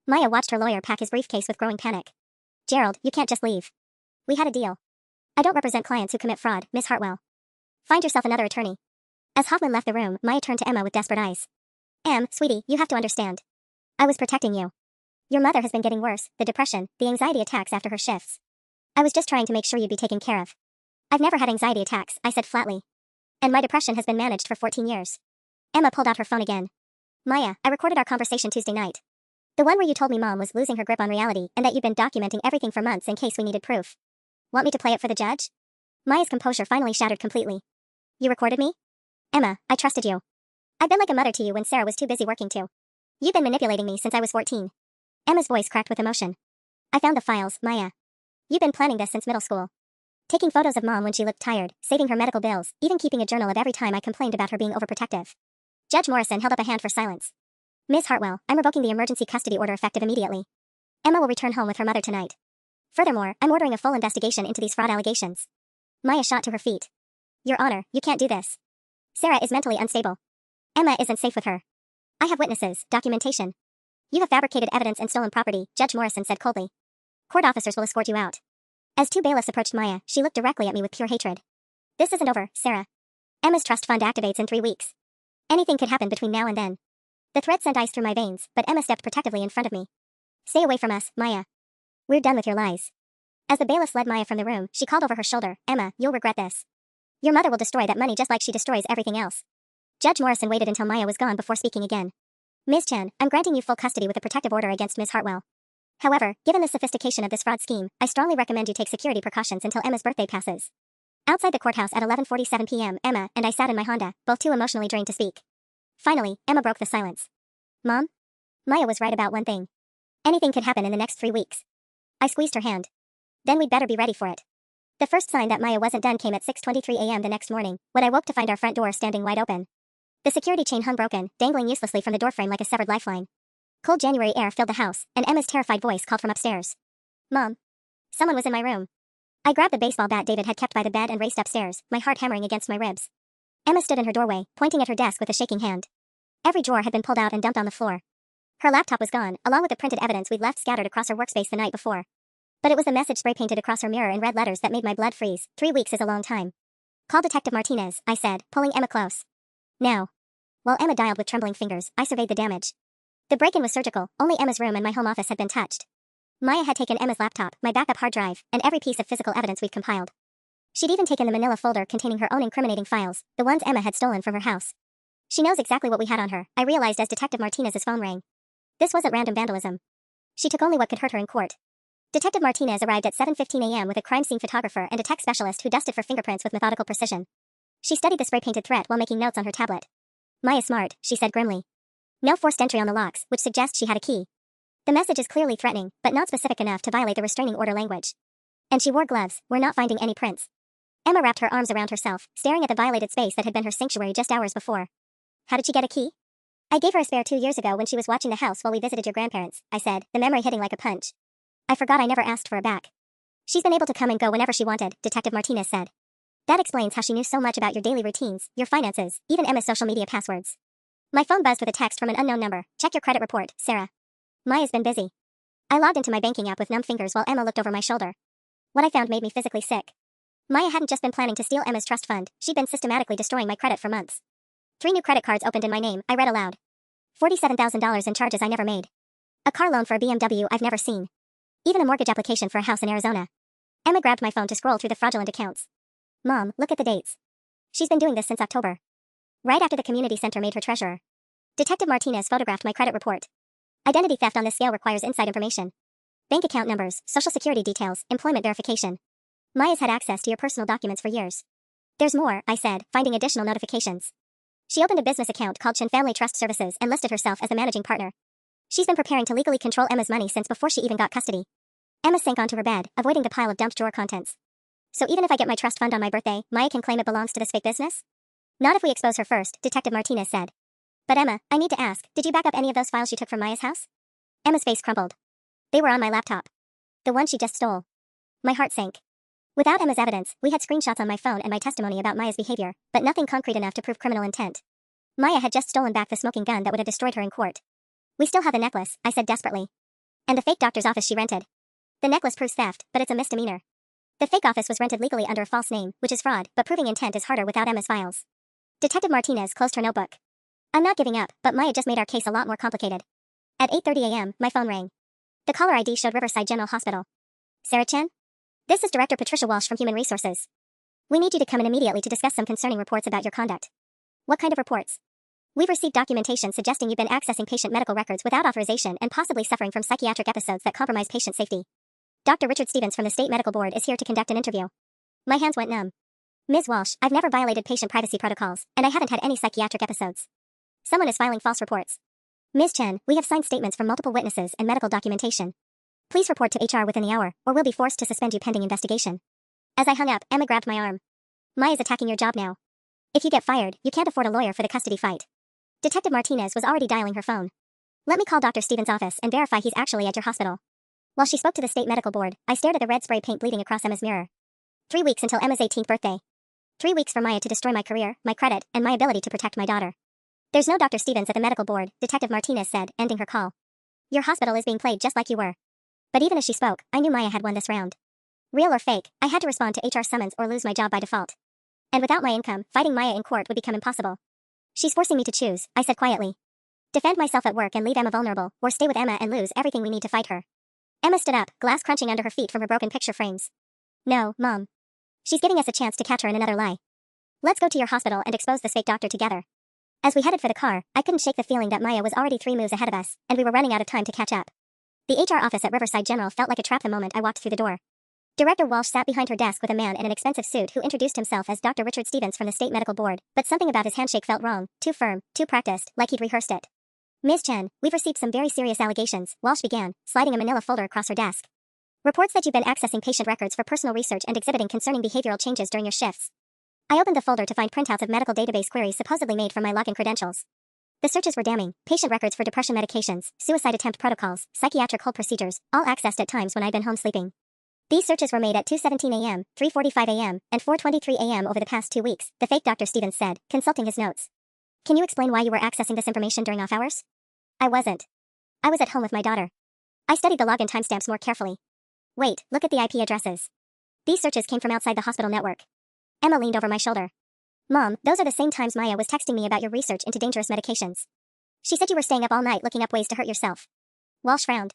Maya watched her lawyer pack his briefcase with growing panic. Gerald, you can't just leave. We had a deal. I don't represent clients who commit fraud, Ms. Hartwell. Find yourself another attorney. As Hoffman left the room, Maya turned to Emma with desperate eyes. Sweetie, you have to understand. I was protecting you. Your mother has been getting worse, the depression, the anxiety attacks after her shifts. I was just trying to make sure you'd be taken care of. I've never had anxiety attacks, I said flatly. And my depression has been managed for 14 years. Emma pulled out her phone again. Maya, I recorded our conversation Tuesday night. The one where you told me Mom was losing her grip on reality and that you'd been documenting everything for months in case we needed proof. Want me to play it for the judge? Maya's composure finally shattered completely. You recorded me? Emma, I trusted you. I've been like a mother to you when Sarah was too busy working to. You've been manipulating me since I was 14. Emma's voice cracked with emotion. I found the files, Maya. You've been planning this since middle school. Taking photos of Mom when she looked tired, saving her medical bills, even keeping a journal of every time I complained about her being overprotective. Judge Morrison held up a hand for silence. Ms. Hartwell, I'm revoking the emergency custody order effective immediately. Emma will return home with her mother tonight. Furthermore, I'm ordering a full investigation into these fraud allegations. Maya shot to her feet. Your Honor, you can't do this. Sarah is mentally unstable. Emma isn't safe with her. I have witnesses, documentation. You have fabricated evidence and stolen property, Judge Morrison said coldly. Court officers will escort you out. As 2 bailiffs approached Maya, she looked directly at me with pure hatred. This isn't over, Sarah. Emma's trust fund activates in 3 weeks. Anything could happen between now and then. The threat sent ice through my veins, but Emma stepped protectively in front of me. Stay away from us, Maya. We're done with your lies. As the bailiffs led Maya from the room, she called over her shoulder, Emma, you'll regret this. Your mother will destroy that money just like she destroys everything else. Judge Morrison waited until Maya was gone before speaking again. Ms. Chen, I'm granting you full custody with a protective order against Ms. Hartwell. However, given the sophistication of this fraud scheme, I strongly recommend you take security precautions until Emma's birthday passes. Outside the courthouse at 11:47 p.m., Emma and I sat in my Honda, both too emotionally drained to speak. Finally, Emma broke the silence. Mom? Maya was right about one thing. Anything could happen in the next 3 weeks. I squeezed her hand. Then we'd better be ready for it. The first sign that Maya wasn't done came at 6:23 a.m. the next morning, when I woke to find our front door standing wide open. The security chain hung broken, dangling uselessly from the doorframe like a severed lifeline. Cold January air filled the house, and Emma's terrified voice called from upstairs. "Mom." Someone was in my room. I grabbed the baseball bat David had kept by the bed and raced upstairs, my heart hammering against my ribs. Emma stood in her doorway, pointing at her desk with a shaking hand. Every drawer had been pulled out and dumped on the floor. Her laptop was gone, along with the printed evidence we'd left scattered across her workspace the night before. But it was the message spray-painted across her mirror in red letters that made my blood freeze. 3 weeks is a long time. "Call Detective Martinez," I said, pulling Emma close. "Now." While Emma dialed with trembling fingers, I surveyed the damage. The break-in was surgical, only Emma's room and my home office had been touched. Maya had taken Emma's laptop, my backup hard drive, and every piece of physical evidence we'd compiled. She'd even taken the manila folder containing her own incriminating files, the ones Emma had stolen from her house. She knows exactly what we had on her, I realized as Detective Martinez's phone rang. This wasn't random vandalism. She took only what could hurt her in court. Detective Martinez arrived at 7:15 a.m. with a crime scene photographer and a tech specialist who dusted for fingerprints with methodical precision. She studied the spray-painted threat while making notes on her tablet. "Maya's smart," she said grimly. "No forced entry on the locks, which suggests she had a key. The message is clearly threatening, but not specific enough to violate the restraining order language. And she wore gloves. We're not finding any prints." Emma wrapped her arms around herself, staring at the violated space that had been her sanctuary just hours before. "How did she get a key?" "I gave her a spare 2 years ago when she was watching the house while we visited your grandparents," I said, the memory hitting like a punch. "I forgot I never asked for it back." "She's been able to come and go whenever she wanted," Detective Martinez said. "That explains how she knew so much about your daily routines, your finances, even Emma's social media passwords." My phone buzzed with a text from an unknown number. "Check your credit report, Sarah. Maya's been busy." I logged into my banking app with numb fingers while Emma looked over my shoulder. What I found made me physically sick. Maya hadn't just been planning to steal Emma's trust fund, she'd been systematically destroying my credit for months. 3 new credit cards opened in my name, I read aloud. $47,000 in charges I never made. A car loan for a BMW I've never seen. Even a mortgage application for a house in Arizona. Emma grabbed my phone to scroll through the fraudulent accounts. "Mom, look at the dates. She's been doing this since October. Right after the community center made her treasurer." Detective Martinez photographed my credit report. Identity theft on this scale requires inside information. Bank account numbers, social security details, employment verification. Maya's had access to your personal documents for years. "There's more," I said, finding additional notifications. She opened a business account called Chin Family Trust Services and listed herself as the managing partner. She's been preparing to legally control Emma's money since before she even got custody. Emma sank onto her bed, avoiding the pile of dumped drawer contents. "So even if I get my trust fund on my birthday, Maya can claim it belongs to this fake business?" "Not if we expose her first," Detective Martinez said. "But Emma, I need to ask, did you back up any of those files you took from Maya's house?" Emma's face crumpled. "They were on my laptop. The one she just stole." My heart sank. Without Emma's evidence, we had screenshots on my phone and my testimony about Maya's behavior, but nothing concrete enough to prove criminal intent. Maya had just stolen back the smoking gun that would have destroyed her in court. "We still have the necklace," I said desperately. "And the fake doctor's office she rented. The necklace proves theft, but it's a misdemeanor. The fake office was rented legally under a false name, which is fraud, but proving intent is harder without Emma's files." Detective Martinez closed her notebook. "I'm not giving up, but Maya just made our case a lot more complicated." At 8:30 a.m., my phone rang. The caller ID showed Riverside General Hospital. "Sarah Chen? This is Director Patricia Walsh from Human Resources. We need you to come in immediately to discuss some concerning reports about your conduct." "What kind of reports?" "We've received documentation suggesting you've been accessing patient medical records without authorization and possibly suffering from psychiatric episodes that compromise patient safety. Dr. Richard Stevens from the State Medical Board is here to conduct an interview." My hands went numb. "Ms. Walsh, I've never violated patient privacy protocols, and I haven't had any psychiatric episodes. Someone is filing false reports." "Ms. Chen, we have signed statements from multiple witnesses and medical documentation. Please report to HR within the hour, or we'll be forced to suspend you pending investigation." As I hung up, Emma grabbed my arm. "Maya's attacking your job now. If you get fired, you can't afford a lawyer for the custody fight." Detective Martinez was already dialing her phone. "Let me call Dr. Stevens' office and verify he's actually at your hospital." While she spoke to the State Medical Board, I stared at the red spray paint bleeding across Emma's mirror. 3 weeks until Emma's 18th birthday. 3 weeks for Maya to destroy my career, my credit, and my ability to protect my daughter. "There's no Dr. Stevens at the medical board," Detective Martinez said, ending her call. "Your hospital is being played just like you were." But even as she spoke, I knew Maya had won this round. Real or fake, I had to respond to HR summons or lose my job by default. And without my income, fighting Maya in court would become impossible. "She's forcing me to choose," I said quietly. "Defend myself at work and leave Emma vulnerable, or stay with Emma and lose everything we need to fight her." Emma stood up, glass crunching under her feet from her broken picture frames. "No, Mom. She's giving us a chance to catch her in another lie. Let's go to your hospital and expose this fake doctor together." As we headed for the car, I couldn't shake the feeling that Maya was already 3 moves ahead of us, and we were running out of time to catch up. The HR office at Riverside General felt like a trap the moment I walked through the door. Director Walsh sat behind her desk with a man in an expensive suit who introduced himself as Dr. Richard Stevens from the State Medical Board, but something about his handshake felt wrong, too firm, too practiced, like he'd rehearsed it. "Ms. Chen, we've received some very serious allegations," Walsh began, sliding a manila folder across her desk. Reports that you've been accessing patient records for personal research and exhibiting concerning behavioral changes during your shifts. I opened the folder to find printouts of medical database queries supposedly made from my login credentials. The searches were damning: patient records for depression medications, suicide attempt protocols, psychiatric hold procedures, all accessed at times when I'd been home sleeping. These searches were made at 2:17 a.m., 3:45 a.m., and 4:23 a.m. over the past 2 weeks, the fake Dr. Stevens said, consulting his notes. Can you explain why you were accessing this information during off hours? I wasn't. I was at home with my daughter. I studied the login timestamps more carefully. Wait, look at the IP addresses. These searches came from outside the hospital network. Emma leaned over my shoulder. Mom, those are the same times Maya was texting me about your research into dangerous medications. She said you were staying up all night looking up ways to hurt yourself. Walsh frowned.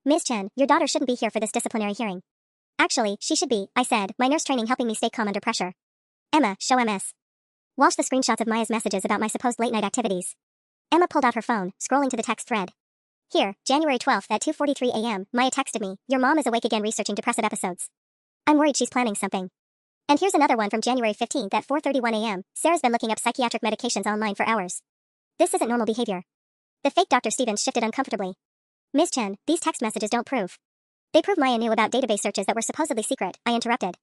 Ms. Chen, your daughter shouldn't be here for this disciplinary hearing. Actually, she should be, I said, my nurse training helping me stay calm under pressure. Emma, show MS. Walsh the screenshots of Maya's messages about my supposed late-night activities. Emma pulled out her phone, scrolling to the text thread. Here, January 12th at 2:43 a.m., Maya texted me, your mom is awake again researching depressive episodes. I'm worried she's planning something. And here's another one from January 15th at 4:31 a.m., Sarah's been looking up psychiatric medications online for hours. This isn't normal behavior. The fake Dr. Stevens shifted uncomfortably. Ms. Chen, these text messages don't prove. They prove Maya knew about database searches that were supposedly secret, I interrupted.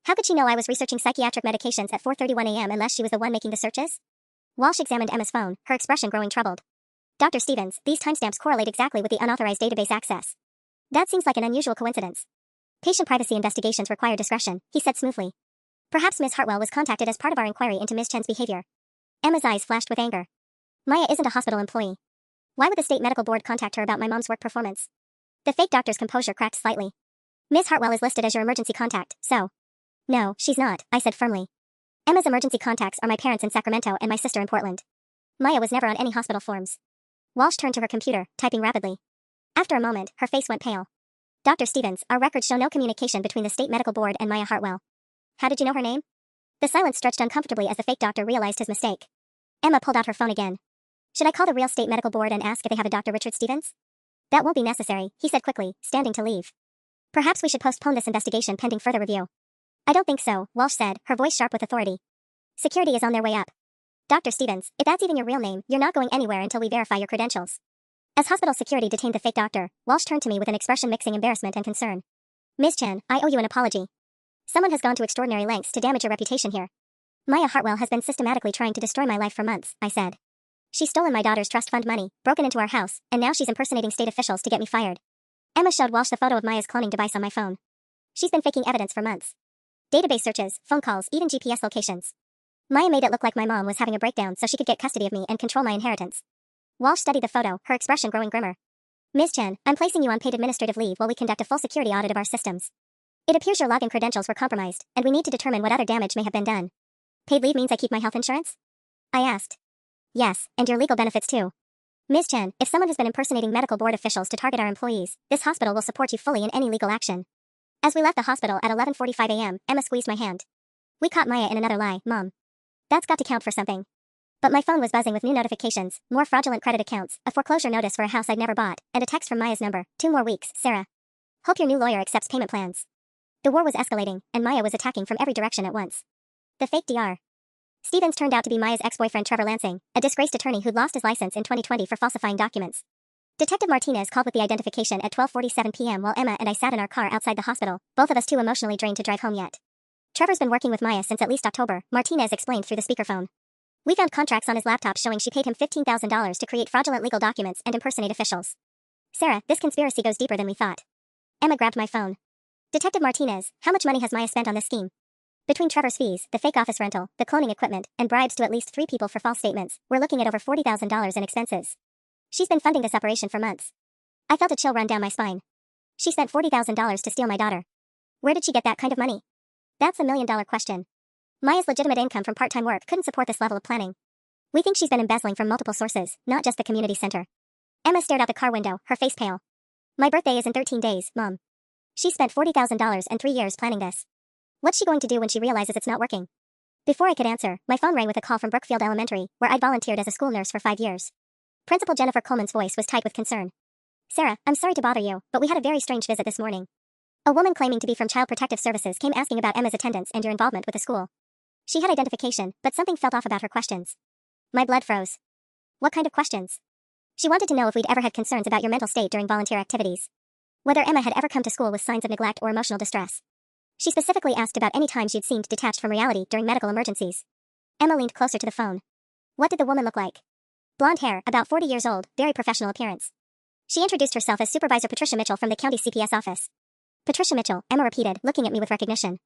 How could she know I was researching psychiatric medications at 4:31 a.m. unless she was the one making the searches? Walsh examined Emma's phone, her expression growing troubled. Dr. Stevens, these timestamps correlate exactly with the unauthorized database access. That seems like an unusual coincidence. Patient privacy investigations require discretion, he said smoothly. Perhaps Ms. Hartwell was contacted as part of our inquiry into Ms. Chen's behavior. Emma's eyes flashed with anger. Maya isn't a hospital employee. Why would the state medical board contact her about my mom's work performance? The fake doctor's composure cracked slightly. Ms. Hartwell is listed as your emergency contact, so. No, she's not, I said firmly. Emma's emergency contacts are my parents in Sacramento and my sister in Portland. Maya was never on any hospital forms. Walsh turned to her computer, typing rapidly. After a moment, her face went pale. Dr. Stevens, our records show no communication between the state medical board and Maya Hartwell. How did you know her name? The silence stretched uncomfortably as the fake doctor realized his mistake. Emma pulled out her phone again. Should I call the real state medical board and ask if they have a Dr. Richard Stevens? That won't be necessary, he said quickly, standing to leave. Perhaps we should postpone this investigation pending further review. I don't think so, Walsh said, her voice sharp with authority. Security is on their way up. Dr. Stevens, if that's even your real name, you're not going anywhere until we verify your credentials. As hospital security detained the fake doctor, Walsh turned to me with an expression mixing embarrassment and concern. Ms. Chen, I owe you an apology. Someone has gone to extraordinary lengths to damage your reputation here. Maya Hartwell has been systematically trying to destroy my life for months, I said. She's stolen my daughter's trust fund money, broken into our house, and now she's impersonating state officials to get me fired. Emma showed Walsh the photo of Maya's cloning device on my phone. She's been faking evidence for months. Database searches, phone calls, even GPS locations. Maya made it look like my mom was having a breakdown so she could get custody of me and control my inheritance. Walsh studied the photo, her expression growing grimmer. Ms. Chen, I'm placing you on paid administrative leave while we conduct a full security audit of our systems. It appears your login credentials were compromised, and we need to determine what other damage may have been done. Paid leave means I keep my health insurance? I asked. Yes, and your legal benefits too. Ms. Chen, if someone has been impersonating medical board officials to target our employees, this hospital will support you fully in any legal action. As we left the hospital at 11:45 a.m., Emma squeezed my hand. We caught Maya in another lie, Mom. That's got to count for something. But my phone was buzzing with new notifications, more fraudulent credit accounts, a foreclosure notice for a house I'd never bought, and a text from Maya's number. 2 more weeks, Sarah. Hope your new lawyer accepts payment plans. The war was escalating, and Maya was attacking from every direction at once. The fake Dr. Stevens turned out to be Maya's ex-boyfriend Trevor Lansing, a disgraced attorney who'd lost his license in 2020 for falsifying documents. Detective Martinez called with the identification at 12:47 p.m. while Emma and I sat in our car outside the hospital, both of us too emotionally drained to drive home yet. Trevor's been working with Maya since at least October, Martinez explained through the speakerphone. We found contracts on his laptop showing she paid him $15,000 to create fraudulent legal documents and impersonate officials. Sarah, this conspiracy goes deeper than we thought. Emma grabbed my phone. Detective Martinez, how much money has Maya spent on this scheme? Between Trevor's fees, the fake office rental, the cloning equipment, and bribes to at least 3 people for false statements, we're looking at over $40,000 in expenses. She's been funding this operation for months. I felt a chill run down my spine. She spent $40,000 to steal my daughter. Where did she get that kind of money? That's a million-dollar question. Maya's legitimate income from part-time work couldn't support this level of planning. We think she's been embezzling from multiple sources, not just the community center. Emma stared out the car window, her face pale. My birthday is in 13 days, Mom. She spent $40,000 and 3 years planning this. What's she going to do when she realizes it's not working? Before I could answer, my phone rang with a call from Brookfield Elementary, where I'd volunteered as a school nurse for 5 years. Principal Jennifer Coleman's voice was tight with concern. Sarah, I'm sorry to bother you, but we had a very strange visit this morning. A woman claiming to be from Child Protective Services came asking about Emma's attendance and your involvement with the school. She had identification, but something felt off about her questions. My blood froze. What kind of questions? She wanted to know if we'd ever had concerns about your mental state during volunteer activities. whether Emma had ever come to school with signs of neglect or emotional distress. She specifically asked about any time she'd seemed detached from reality during medical emergencies. Emma leaned closer to the phone. What did the woman look like? Blonde hair, about 40 years old, very professional appearance. She introduced herself as Supervisor Patricia Mitchell from the county CPS office. Patricia Mitchell, Emma repeated, looking at me with recognition.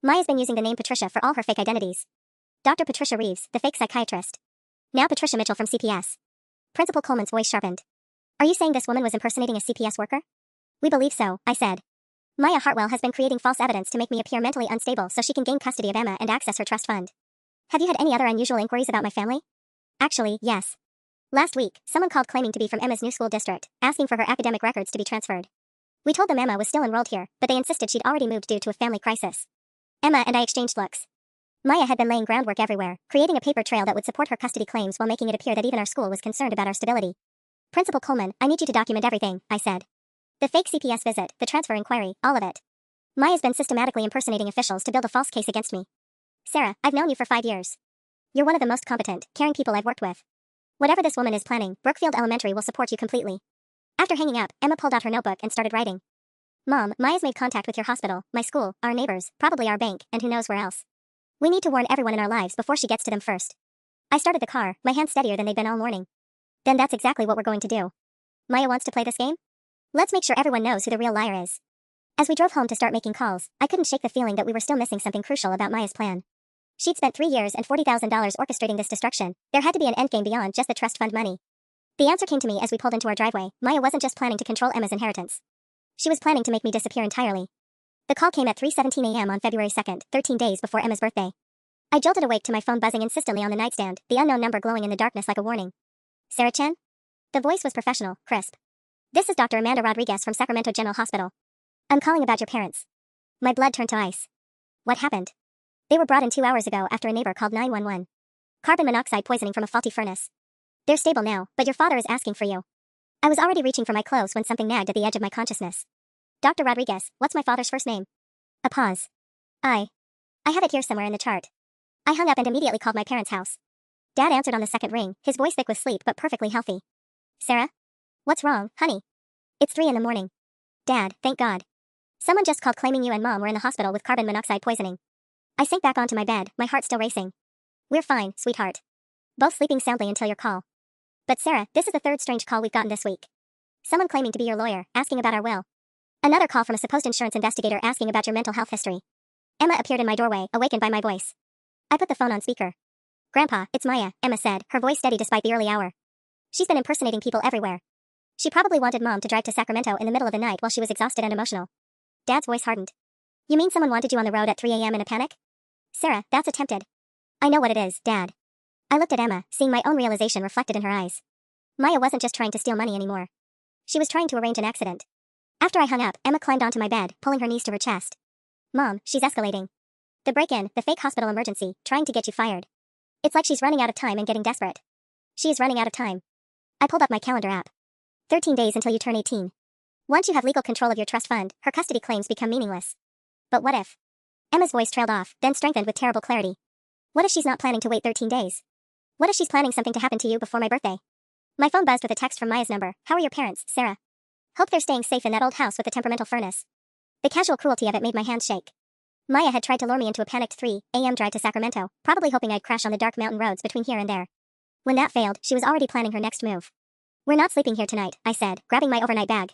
Maya's been using the name Patricia for all her fake identities. Dr. Patricia Reeves, the fake psychiatrist. Now Patricia Mitchell from CPS. Principal Coleman's voice sharpened. Are you saying this woman was impersonating a CPS worker? We believe so, I said. Maya Hartwell has been creating false evidence to make me appear mentally unstable so she can gain custody of Emma and access her trust fund. Have you had any other unusual inquiries about my family? Actually, yes. Last week, someone called claiming to be from Emma's new school district, asking for her academic records to be transferred. We told them Emma was still enrolled here, but they insisted she'd already moved due to a family crisis. Emma and I exchanged looks. Maya had been laying groundwork everywhere, creating a paper trail that would support her custody claims while making it appear that even our school was concerned about our stability. Principal Coleman, I need you to document everything, I said. The fake CPS visit, the transfer inquiry, all of it. Maya's been systematically impersonating officials to build a false case against me. Sarah, I've known you for 5 years. You're one of the most competent, caring people I've worked with. Whatever this woman is planning, Brookfield Elementary will support you completely. After hanging up, Emma pulled out her notebook and started writing. Mom, Maya's made contact with your hospital, my school, our neighbors, probably our bank, and who knows where else. We need to warn everyone in our lives before she gets to them first. I started the car, my hands steadier than they've been all morning. Then that's exactly what we're going to do. Maya wants to play this game? Let's make sure everyone knows who the real liar is. As we drove home to start making calls, I couldn't shake the feeling that we were still missing something crucial about Maya's plan. She'd spent 3 years and $40,000 orchestrating this destruction. There had to be an endgame beyond just the trust fund money. The answer came to me as we pulled into our driveway. Maya wasn't just planning to control Emma's inheritance. She was planning to make me disappear entirely. The call came at 3:17 a.m. on February 2nd, 13 days before Emma's birthday. I jolted awake to my phone buzzing insistently on the nightstand, the unknown number glowing in the darkness like a warning. Sarah Chen? The voice was professional, crisp. This is Dr. Amanda Rodriguez from Sacramento General Hospital. I'm calling about your parents. My blood turned to ice. What happened? They were brought in 2 hours ago after a neighbor called 911. Carbon monoxide poisoning from a faulty furnace. They're stable now, but your father is asking for you. I was already reaching for my clothes when something nagged at the edge of my consciousness. Dr. Rodriguez, what's my father's first name? A pause. I have it here somewhere in the chart. I hung up and immediately called my parents' house. Dad answered on the second ring, his voice thick with sleep but perfectly healthy. Sarah? What's wrong, honey? It's 3 a.m. Dad, thank God. Someone just called claiming you and Mom were in the hospital with carbon monoxide poisoning. I sank back onto my bed, my heart still racing. We're fine, sweetheart. Both sleeping soundly until your call. But Sarah, this is the third strange call we've gotten this week. Someone claiming to be your lawyer, asking about our will. Another call from a supposed insurance investigator asking about your mental health history. Emma appeared in my doorway, awakened by my voice. I put the phone on speaker. Grandpa, it's Maya, Emma said, her voice steady despite the early hour. She's been impersonating people everywhere. She probably wanted Mom to drive to Sacramento in the middle of the night while she was exhausted and emotional. Dad's voice hardened. You mean someone wanted you on the road at 3 a.m. in a panic? Sarah, that's attempted. I know what it is, Dad. I looked at Emma, seeing my own realization reflected in her eyes. Maya wasn't just trying to steal money anymore. She was trying to arrange an accident. After I hung up, Emma climbed onto my bed, pulling her knees to her chest. Mom, she's escalating. The break-in, the fake hospital emergency, trying to get you fired. It's like she's running out of time and getting desperate. She is running out of time. I pulled up my calendar app. 13 days until you turn 18. Once you have legal control of your trust fund, her custody claims become meaningless. But what if? Emma's voice trailed off, then strengthened with terrible clarity. What if she's not planning to wait 13 days? What if she's planning something to happen to you before my birthday? My phone buzzed with a text from Maya's number. How are your parents, Sarah? Hope they're staying safe in that old house with the temperamental furnace. The casual cruelty of it made my hands shake. Maya had tried to lure me into a panicked 3 a.m. drive to Sacramento, probably hoping I'd crash on the dark mountain roads between here and there. When that failed, she was already planning her next move. We're not sleeping here tonight, I said, grabbing my overnight bag.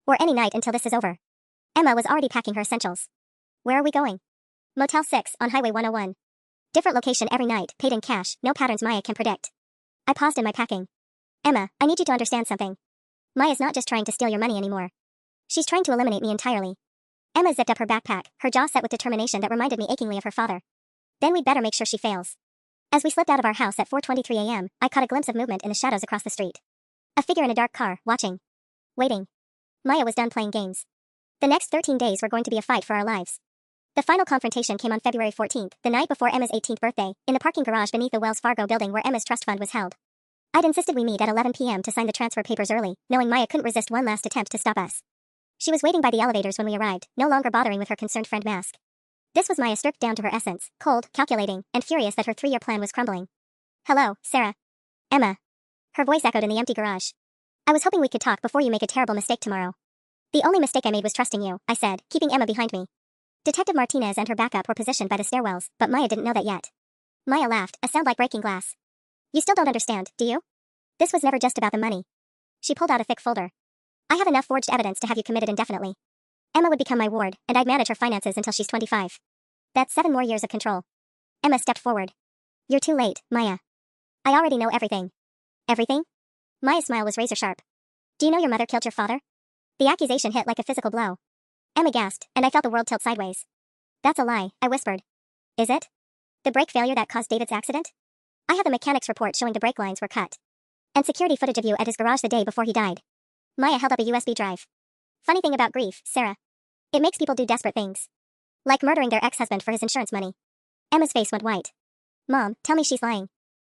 Or any night until this is over. Emma was already packing her essentials. Where are we going? Motel 6 on Highway 101. Different location every night, paid in cash, no patterns Maya can predict. I paused in my packing. Emma, I need you to understand something. Maya's not just trying to steal your money anymore. She's trying to eliminate me entirely. Emma zipped up her backpack, her jaw set with determination that reminded me achingly of her father. Then we'd better make sure she fails. As we slipped out of our house at 4:23 a.m., I caught a glimpse of movement in the shadows across the street. A figure in a dark car, watching. Waiting. Maya was done playing games. The next 13 days were going to be a fight for our lives. The final confrontation came on February 14th, the night before Emma's 18th birthday, in the parking garage beneath the Wells Fargo building where Emma's trust fund was held. I'd insisted we meet at 11 p.m. to sign the transfer papers early, knowing Maya couldn't resist one last attempt to stop us. She was waiting by the elevators when we arrived, no longer bothering with her concerned friend mask. This was Maya stripped down to her essence, cold, calculating, and furious that her 3-year plan was crumbling. Hello, Sarah. Emma. Her voice echoed in the empty garage. I was hoping we could talk before you make a terrible mistake tomorrow. The only mistake I made was trusting you, I said, keeping Emma behind me. Detective Martinez and her backup were positioned by the stairwells, but Maya didn't know that yet. Maya laughed, a sound like breaking glass. You still don't understand, do you? This was never just about the money. She pulled out a thick folder. I have enough forged evidence to have you committed indefinitely. Emma would become my ward, and I'd manage her finances until she's 25. That's 7 more years of control. Emma stepped forward. You're too late, Maya. I already know everything. Everything? Maya's smile was razor sharp. Do you know your mother killed your father? The accusation hit like a physical blow. Emma gasped, and I felt the world tilt sideways. That's a lie, I whispered. Is it? The brake failure that caused David's accident? I have the mechanic's report showing the brake lines were cut. And security footage of you at his garage the day before he died. Maya held up a USB drive. Funny thing about grief, Sarah. It makes people do desperate things. Like murdering their ex-husband for his insurance money. Emma's face went white. Mom, tell me she's lying.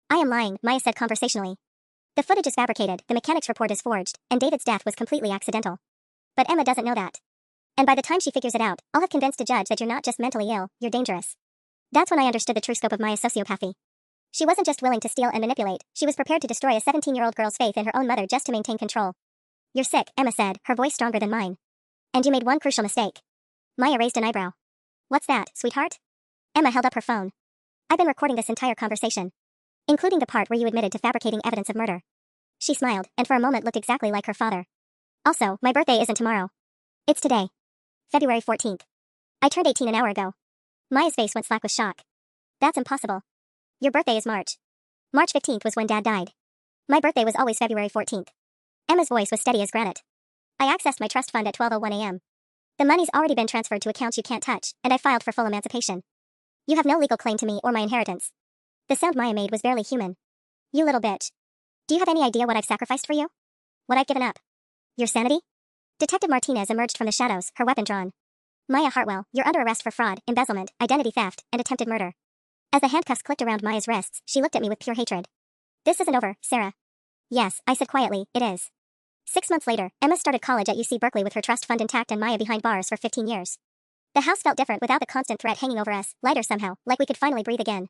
I am lying, Maya said conversationally. The footage is fabricated, the mechanic's report is forged, and David's death was completely accidental. But Emma doesn't know that. And by the time she figures it out, I'll have convinced a judge that you're not just mentally ill, you're dangerous. That's when I understood the true scope of Maya's sociopathy. She wasn't just willing to steal and manipulate, she was prepared to destroy a 17-year-old girl's faith in her own mother just to maintain control. You're sick, Emma said, her voice stronger than mine. And you made one crucial mistake. Maya raised an eyebrow. What's that, sweetheart? Emma held up her phone. I've been recording this entire conversation. Including the part where you admitted to fabricating evidence of murder. She smiled, and for a moment looked exactly like her father. Also, my birthday isn't tomorrow. It's today. February 14th. I turned 18 an hour ago. Maya's face went slack with shock. That's impossible. Your birthday is March. March 15th was when Dad died. My birthday was always February 14th. Emma's voice was steady as granite. I accessed my trust fund at 12:01 a.m. The money's already been transferred to accounts you can't touch, and I filed for full emancipation. You have no legal claim to me or my inheritance. The sound Maya made was barely human. You little bitch. Do you have any idea what I've sacrificed for you? What I've given up? Your sanity? Detective Martinez emerged from the shadows, her weapon drawn. Maya Hartwell, you're under arrest for fraud, embezzlement, identity theft, and attempted murder. As the handcuffs clicked around Maya's wrists, she looked at me with pure hatred. This isn't over, Sarah. Yes, I said quietly, it is. 6 months later, Emma started college at UC Berkeley with her trust fund intact and Maya behind bars for 15 years. The house felt different without the constant threat hanging over us, lighter somehow, like we could finally breathe again.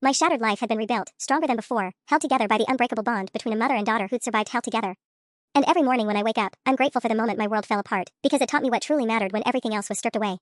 My shattered life had been rebuilt, stronger than before, held together by the unbreakable bond between a mother and daughter who'd survived hell together. And every morning when I wake up, I'm grateful for the moment my world fell apart, because it taught me what truly mattered when everything else was stripped away.